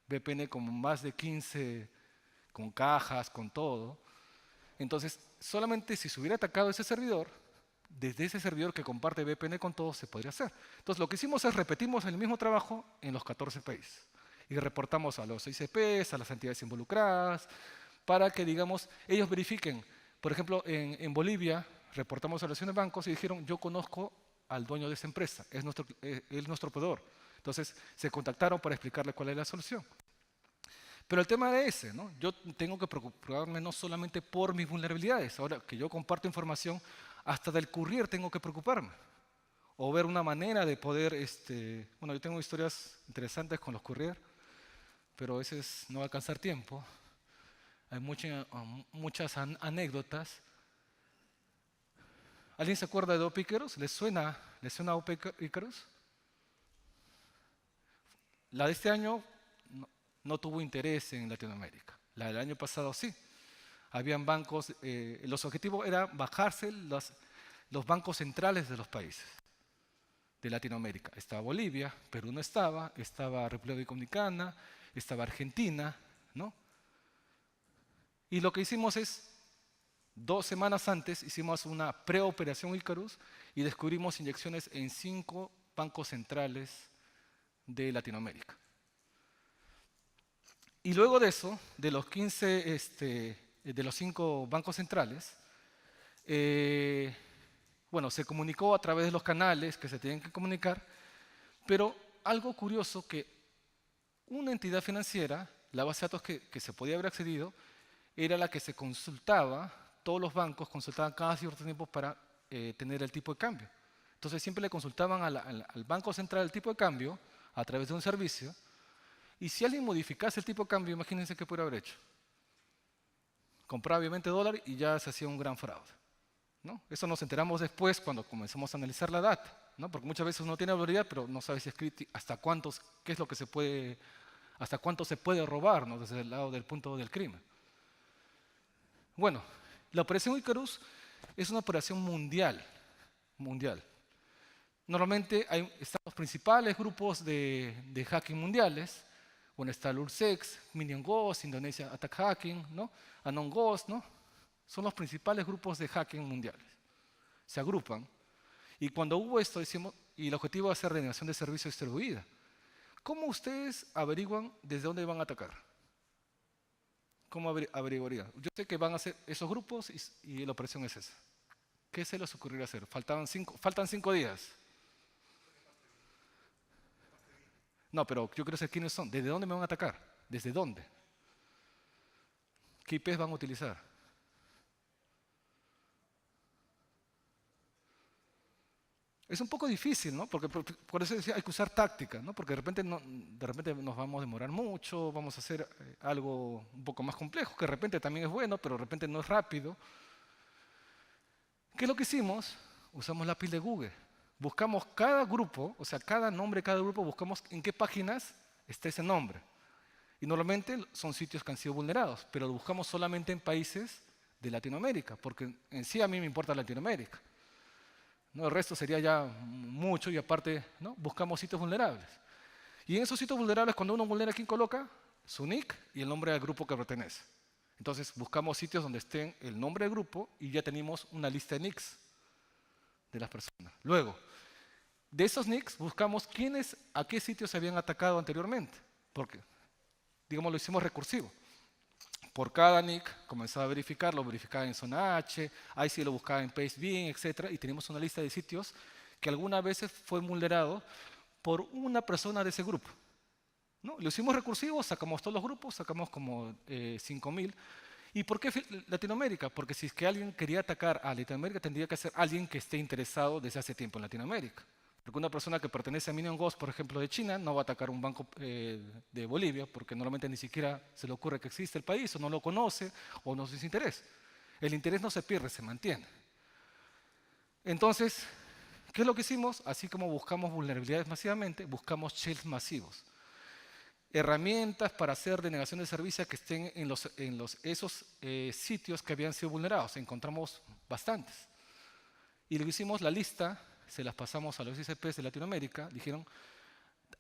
VPN con más de 15, con cajas, con todo. Entonces, solamente si se hubiera atacado ese servidor, desde ese servidor que comparte VPN con todos se podría hacer. Entonces lo que hicimos es repetimos el mismo trabajo en los 14 países y reportamos a los ICPs, a las entidades involucradas, para que, digamos, ellos verifiquen. Por ejemplo, en Bolivia reportamos a la Asociación de Bancos y dijeron, yo conozco al dueño de esa empresa, es nuestro proveedor. Entonces se contactaron para explicarle cuál es la solución. Pero el tema era ese, ¿no? Yo tengo que preocuparme no solamente por mis vulnerabilidades. Ahora que yo comparto información, hasta del courier tengo que preocuparme. O ver una manera de poder, bueno, yo tengo historias interesantes con los courier, pero a veces no va a alcanzar tiempo. Hay muchas anécdotas. ¿Alguien se acuerda de OP Icarus? ¿Les suena OP Icarus? La de este año no tuvo interés en Latinoamérica. La del año pasado sí. Habían bancos, los objetivos eran bajarse los bancos centrales de los países de Latinoamérica. Estaba Bolivia, Perú no estaba República Dominicana, estaba Argentina, ¿no? Y lo que hicimos es, 2 semanas antes, hicimos una preoperación Icarus y descubrimos inyecciones en 5 bancos centrales de Latinoamérica. Y luego de eso, de los 5 bancos centrales, bueno, se comunicó a través de los canales que se tienen que comunicar, pero algo curioso que una entidad financiera, la base de datos que se podía haber accedido, era la que se consultaba, todos los bancos consultaban cada cierto tiempo para tener el tipo de cambio. Entonces siempre le consultaban al Banco Central el tipo de cambio a través de un servicio, y si alguien modificase el tipo de cambio, imagínense qué puede haber hecho. Compraba obviamente dólar y ya se hacía un gran fraude, ¿no? Eso nos enteramos después cuando comenzamos a analizar la data, ¿no? Porque muchas veces uno tiene habilidad, pero no sabe si es hasta qué es lo que se puede, hasta cuánto se puede robar, ¿no? Desde el lado del punto del crimen. Bueno, la operación Icarus es una operación mundial. Normalmente están los principales grupos de hacking mundiales. Bueno, está el URSEX, Minion Ghost, Indonesia Attack Hacking, ¿no? Anon Ghost, ¿no? Son los principales grupos de hacking mundiales. Se agrupan. Y cuando hubo esto, decimos, y el objetivo va a ser denegación de servicio distribuida. ¿Cómo ustedes averiguan desde dónde van a atacar? ¿Cómo averiguarían? Yo sé que van a ser esos grupos y la operación es esa. ¿Qué se les ocurriría hacer? Faltan 5 días. No, pero yo quiero saber quiénes son. ¿Desde dónde me van a atacar? ¿Desde dónde? ¿Qué IPs van a utilizar? Es un poco difícil, ¿no? Porque por eso decía, hay que usar táctica, ¿no? Porque de repente nos vamos a demorar mucho, vamos a hacer algo un poco más complejo, que de repente también es bueno, pero de repente no es rápido. ¿Qué es lo que hicimos? Usamos la API de Google. Buscamos cada grupo, o sea, cada nombre de cada grupo, buscamos en qué páginas está ese nombre. Y normalmente son sitios que han sido vulnerados, pero lo buscamos solamente en países de Latinoamérica, porque en sí a mí me importa Latinoamérica. ¿No? El resto sería ya mucho y aparte, ¿no? Buscamos sitios vulnerables. Y en esos sitios vulnerables, cuando uno vulnera, ¿quién coloca? Su nick y el nombre del grupo que pertenece. Entonces buscamos sitios donde estén el nombre del grupo y ya tenemos una lista de nicks de las personas. Luego, de esos nicks buscamos a qué sitios se habían atacado anteriormente. Porque, digamos, lo hicimos recursivo. Por cada nick comenzaba a verificar, lo verificaba en zona H, ahí sí lo buscaba en Pastebin, etc. Y teníamos una lista de sitios que algunas veces fue vulnerado por una persona de ese grupo, ¿no? Lo hicimos recursivo, sacamos todos los grupos, sacamos como 5.000. ¿Y por qué Latinoamérica? Porque si es que alguien quería atacar a Latinoamérica, tendría que ser alguien que esté interesado desde hace tiempo en Latinoamérica. Porque una persona que pertenece a Minion Ghost, por ejemplo, de China, no va a atacar un banco de Bolivia, porque normalmente ni siquiera se le ocurre que existe el país, o no lo conoce, o no es interés. El interés no se pierde, se mantiene. Entonces, ¿qué es lo que hicimos? Así como buscamos vulnerabilidades masivamente, buscamos shells masivos. Herramientas para hacer denegación de servicio que estén en esos sitios que habían sido vulnerados. Encontramos bastantes. Y lo que hicimos, la lista, se las pasamos a los ICPs de Latinoamérica. Dijeron,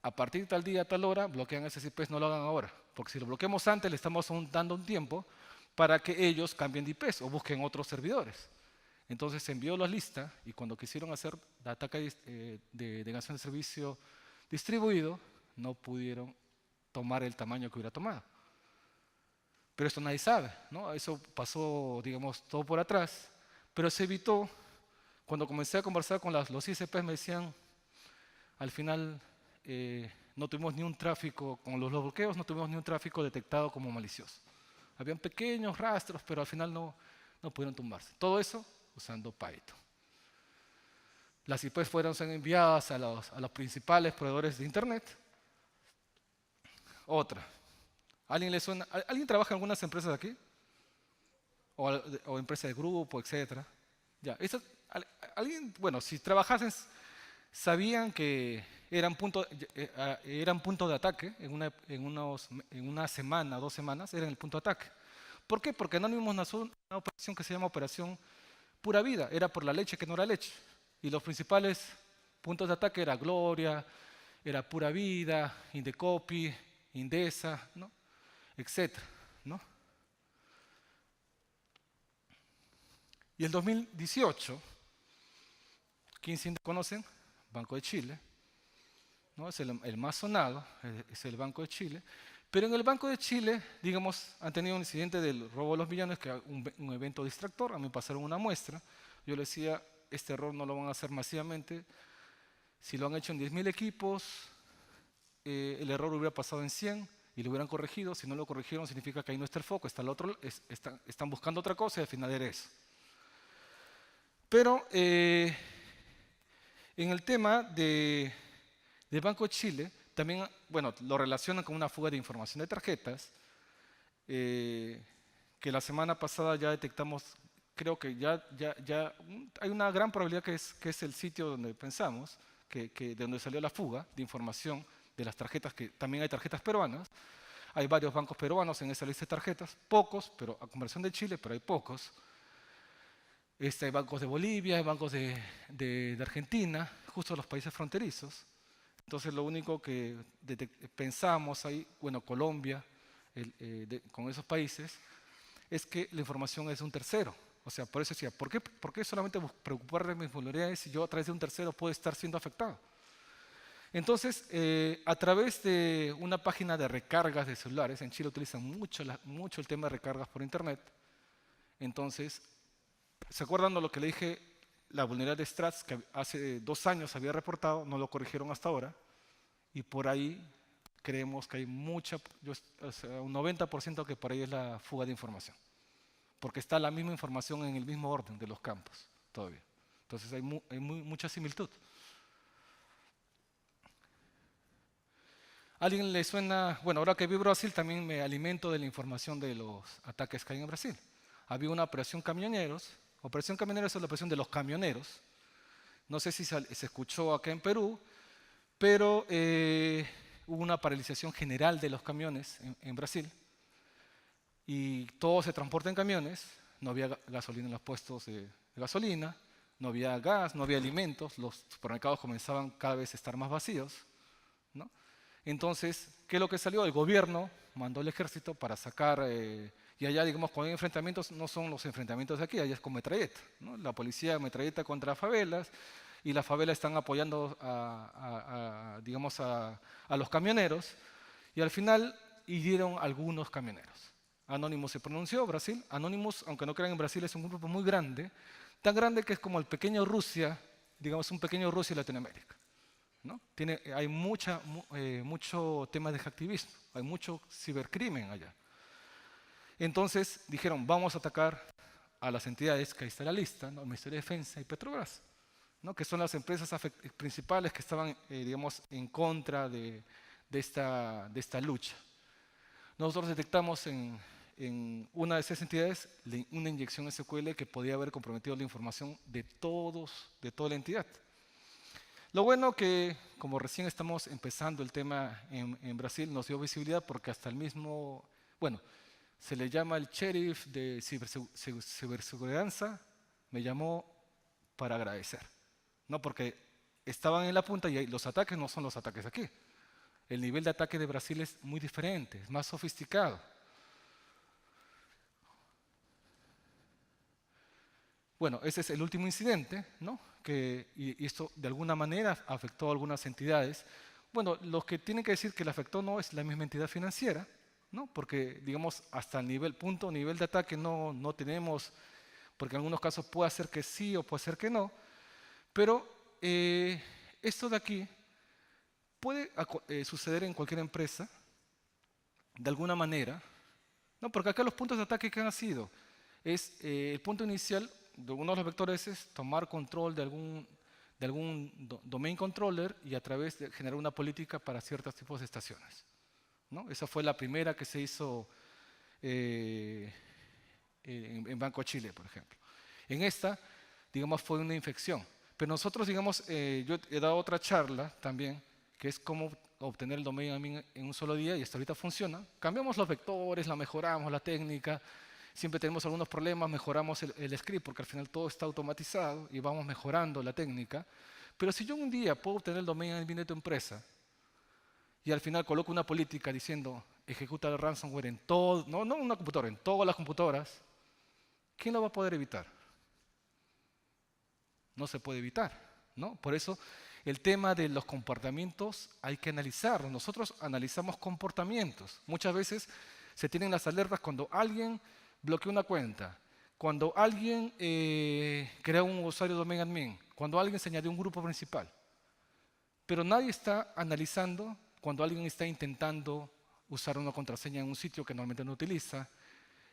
a partir de tal día, tal hora, bloquean esos ICPs, no lo hagan ahora. Porque si lo bloqueamos antes, le estamos dando un tiempo para que ellos cambien de IPs o busquen otros servidores. Entonces se envió la lista y cuando quisieron hacer el ataque de negación de servicio distribuido, no pudieron tomar el tamaño que hubiera tomado. Pero esto nadie sabe, ¿no? Eso pasó, digamos, todo por atrás, pero se evitó. Cuando comencé a conversar con los ISPs me decían, al final no tuvimos ni un tráfico, con los bloqueos no tuvimos ni un tráfico detectado como malicioso. Habían pequeños rastros, pero al final no pudieron tumbarse. Todo eso usando Python. Las IPs fueron enviadas a los principales proveedores de Internet. Otra. ¿Alguien trabaja en algunas empresas de aquí? O empresas de grupo, etcétera. Ya, bueno, si trabajasen, sabían que eran puntos de ataque en una semana, 2 semanas, eran el punto de ataque. ¿Por qué? Porque Anonymous nació una operación que se llama Operación Pura Vida, era por la leche que no era leche. Y los principales puntos de ataque era Gloria, era Pura Vida, Indecopy, Indesa, ¿no? Etcétera, ¿no? Y el 2018, ¿quién conocen? Banco de Chile, ¿no? Es el más sonado, es el Banco de Chile. Pero en el Banco de Chile, digamos, han tenido un incidente del robo de los millones, que es un evento distractor. A mí me pasaron una muestra. Yo les decía, este error no lo van a hacer masivamente. Si lo han hecho en 10.000 equipos, el error hubiera pasado en 100 y lo hubieran corregido. Si no lo corrigieron, significa que ahí no está el foco, está el otro, están buscando otra cosa y al final era eso. Pero en el tema de Banco de Chile, también, bueno, lo relacionan con una fuga de información de tarjetas, que la semana pasada ya detectamos, creo que ya hay una gran probabilidad que es el sitio donde pensamos, de donde salió la fuga de información de las tarjetas, que también hay tarjetas peruanas. Hay varios bancos peruanos en esa lista de tarjetas, pocos, pero a comparación de Chile, pero hay pocos. Hay bancos de Bolivia, hay bancos de Argentina, justo los países fronterizos. Entonces lo único que pensamos ahí, bueno, Colombia, con esos países, es que la información es de un tercero. O sea, por eso decía, ¿por qué solamente preocuparme de mis vulnerabilidades si yo a través de un tercero puedo estar siendo afectado? Entonces, a través de una página de recargas de celulares, en Chile utilizan mucho el tema de recargas por Internet. Entonces, ¿se acuerdan de lo que le dije? La vulnerabilidad de Strats, que hace 2 años había reportado, no lo corrigieron hasta ahora. Y por ahí creemos que hay un 90% que por ahí es la fuga de información. Porque está la misma información en el mismo orden de los campos todavía. Entonces hay mucha similitud. ¿Alguien le suena? Bueno, ahora que vi Brasil también me alimento de la información de los ataques que hay en Brasil. Había una operación camioneros. Operación camioneros es la operación de los camioneros. No sé si se escuchó acá en Perú, pero hubo una paralización general de los camiones en Brasil y todo se transporta en camiones. No había gasolina en los puestos de gasolina, no había gas, no había alimentos, los supermercados comenzaban cada vez a estar más vacíos, ¿no? Entonces, ¿qué es lo que salió? El gobierno mandó el ejército para sacar, y allá, digamos, cuando hay enfrentamientos, no son los enfrentamientos de aquí, allá es con metralleta, ¿no? La policía metralleta contra favelas, y las favelas están apoyando digamos, a los camioneros, y al final hirieron algunos camioneros. Anonymous se pronunció, Brasil. Anonymous, aunque no crean en Brasil, es un grupo muy grande, tan grande que es como el pequeño Rusia, digamos, un pequeño Rusia en Latinoamérica, ¿no? Hay mucho tema de hacktivismo, hay mucho cibercrimen allá. Entonces dijeron, vamos a atacar a las entidades, que ahí está la lista, ¿no? El Ministerio de Defensa y Petrobras, ¿no? Que son las empresas principales que estaban, digamos, en contra de esta lucha. Nosotros detectamos en una de esas entidades una inyección SQL que podía haber comprometido la información de toda la entidad. Lo bueno que, como recién estamos empezando el tema en Brasil, nos dio visibilidad porque hasta el mismo, bueno, se le llama el sheriff de ciberseguridad, me llamó para agradecer, ¿no? Porque estaban en la punta y los ataques no son los ataques aquí. El nivel de ataque de Brasil es muy diferente, es más sofisticado. Bueno, ese es el último incidente, ¿no? Y esto de alguna manera afectó a algunas entidades. Bueno, los que tienen que decir que le afectó no es la misma entidad financiera, ¿no? Porque, digamos, hasta el nivel de ataque no tenemos, porque en algunos casos puede ser que sí o puede ser que no, pero esto de aquí puede suceder en cualquier empresa, de alguna manera, ¿no? Porque acá los puntos de ataque que han sido, el punto inicial de uno de los vectores es tomar control de algún domain controller y a través de generar una política para ciertos tipos de estaciones, ¿no? Esa fue la primera que se hizo en Banco Chile, por ejemplo. En esta, digamos, fue una infección. Pero nosotros, digamos, yo he dado otra charla también, que es cómo obtener el domain name en un solo día, y hasta ahorita funciona. Cambiamos los vectores, la mejoramos, la técnica. Siempre tenemos algunos problemas, mejoramos el script, porque al final todo está automatizado y vamos mejorando la técnica. Pero si yo un día puedo obtener el domain name de tu empresa y al final coloco una política diciendo ejecuta el ransomware en todo, no una computadora, en todas las computadoras, ¿quién lo va a poder evitar? No se puede evitar, ¿no? Por eso el tema de los comportamientos hay que analizarlo. Nosotros analizamos comportamientos. Muchas veces se tienen las alertas cuando alguien bloquea una cuenta, cuando alguien crea un usuario domain admin, cuando alguien se añadió un grupo principal. Pero nadie está analizando cuando alguien está intentando usar una contraseña en un sitio que normalmente no utiliza,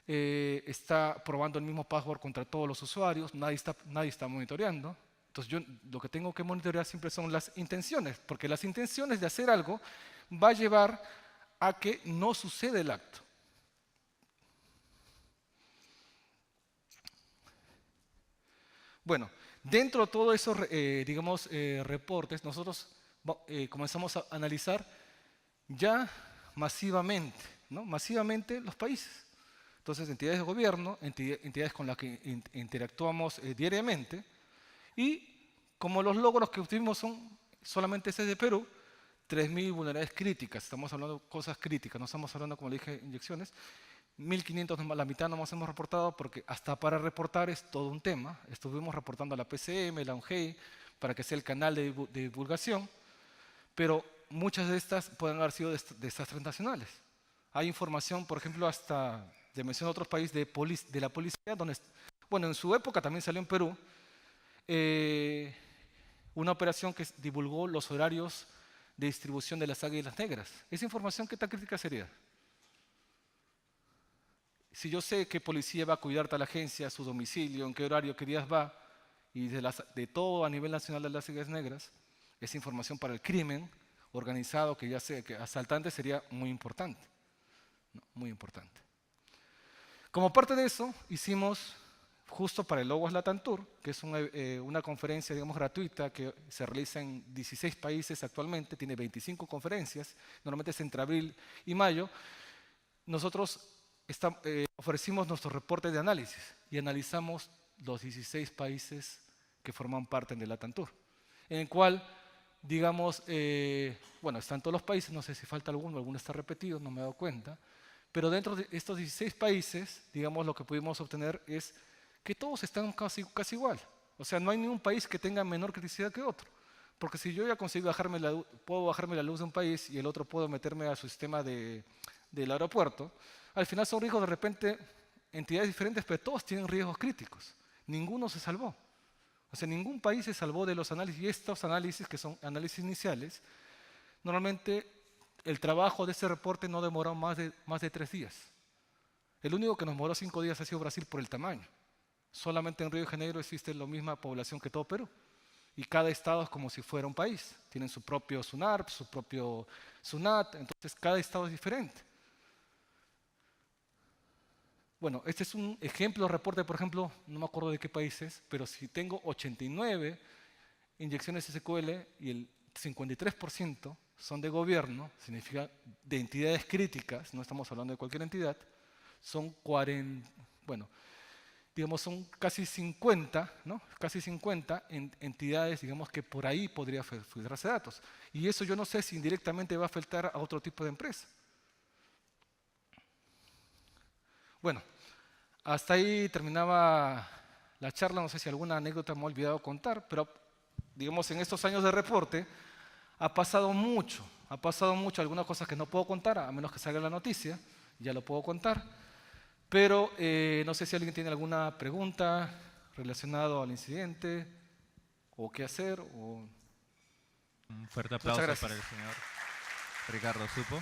está probando el mismo password contra todos los usuarios, nadie está monitoreando. Entonces yo lo que tengo que monitorear siempre son las intenciones, porque las intenciones de hacer algo va a llevar a que no suceda el acto. Bueno, dentro de todos esos, digamos, reportes, nosotros comenzamos a analizar ya masivamente, ¿no? Masivamente los países. Entonces, entidades de gobierno, entidades con las que interactuamos diariamente, y como los logros que obtuvimos son solamente ese de Perú, 3.000 vulnerabilidades críticas, estamos hablando de cosas críticas, no estamos hablando, como le dije, inyecciones, 1.500, la mitad no nos hemos reportado porque hasta para reportar es todo un tema. Estuvimos reportando a la PCM, la ONGEI, para que sea el canal de divulgación, pero muchas de estas pueden haber sido desastres nacionales. Hay información, por ejemplo, hasta, de menciono otros países, de la policía, donde, bueno, en su época también salió en Perú, una operación que divulgó los horarios de distribución de las águilas negras. Esa información, ¿qué tan crítica sería? Si yo sé qué policía va a cuidar tal agencia, su domicilio, en qué horario, qué días va, y de todo a nivel nacional de las águilas negras, esa información para el crimen organizado, que ya sé que asaltante, sería muy importante, ¿no? Muy importante. Como parte de eso, hicimos justo para el Logos Latam Tour, que es una conferencia, digamos, gratuita que se realiza en 16 países actualmente, tiene 25 conferencias, normalmente es entre abril y mayo. Nosotros ofrecimos nuestro reporte de análisis y analizamos los 16 países que forman parte del Latam Tour, en el cual, digamos, bueno, están todos los países, no sé si falta alguno está repetido, no me he dado cuenta, pero dentro de estos 16 países, digamos, lo que pudimos obtener es que todos están casi igual. O sea, no hay ningún país que tenga menor criticidad que otro. Porque si yo ya consigo puedo bajarme la luz de un país y el otro puedo meterme a su sistema del aeropuerto, al final son riesgos de repente, entidades diferentes, pero todos tienen riesgos críticos. Ninguno se salvó. O sea, ningún país se salvó de los análisis. Y estos análisis, que son análisis iniciales, normalmente el trabajo de ese reporte no demoró más de 3 días. El único que nos demoró 5 días ha sido Brasil por el tamaño. Solamente en Río de Janeiro existe la misma población que todo Perú. Y cada estado es como si fuera un país. Tienen su propio SUNARP, su propio SUNAT, entonces cada estado es diferente. Bueno, este es un ejemplo de reporte, por ejemplo, no me acuerdo de qué país es, pero si tengo 89 inyecciones SQL y el 53% son de gobierno, significa de entidades críticas, no estamos hablando de cualquier entidad, son 40, bueno, digamos, son casi 50, ¿no? Casi 50 entidades, digamos, que por ahí podría filtrarse datos. Y eso yo no sé si indirectamente va a afectar a otro tipo de empresa. Bueno, hasta ahí terminaba la charla, no sé si alguna anécdota me he olvidado contar, pero digamos en estos años de reporte ha pasado mucho, algunas cosas que no puedo contar, a menos que salga la noticia, ya lo puedo contar, pero no sé si alguien tiene alguna pregunta relacionada al incidente, o qué hacer, o... Un fuerte aplauso para el señor Ricardo Supo.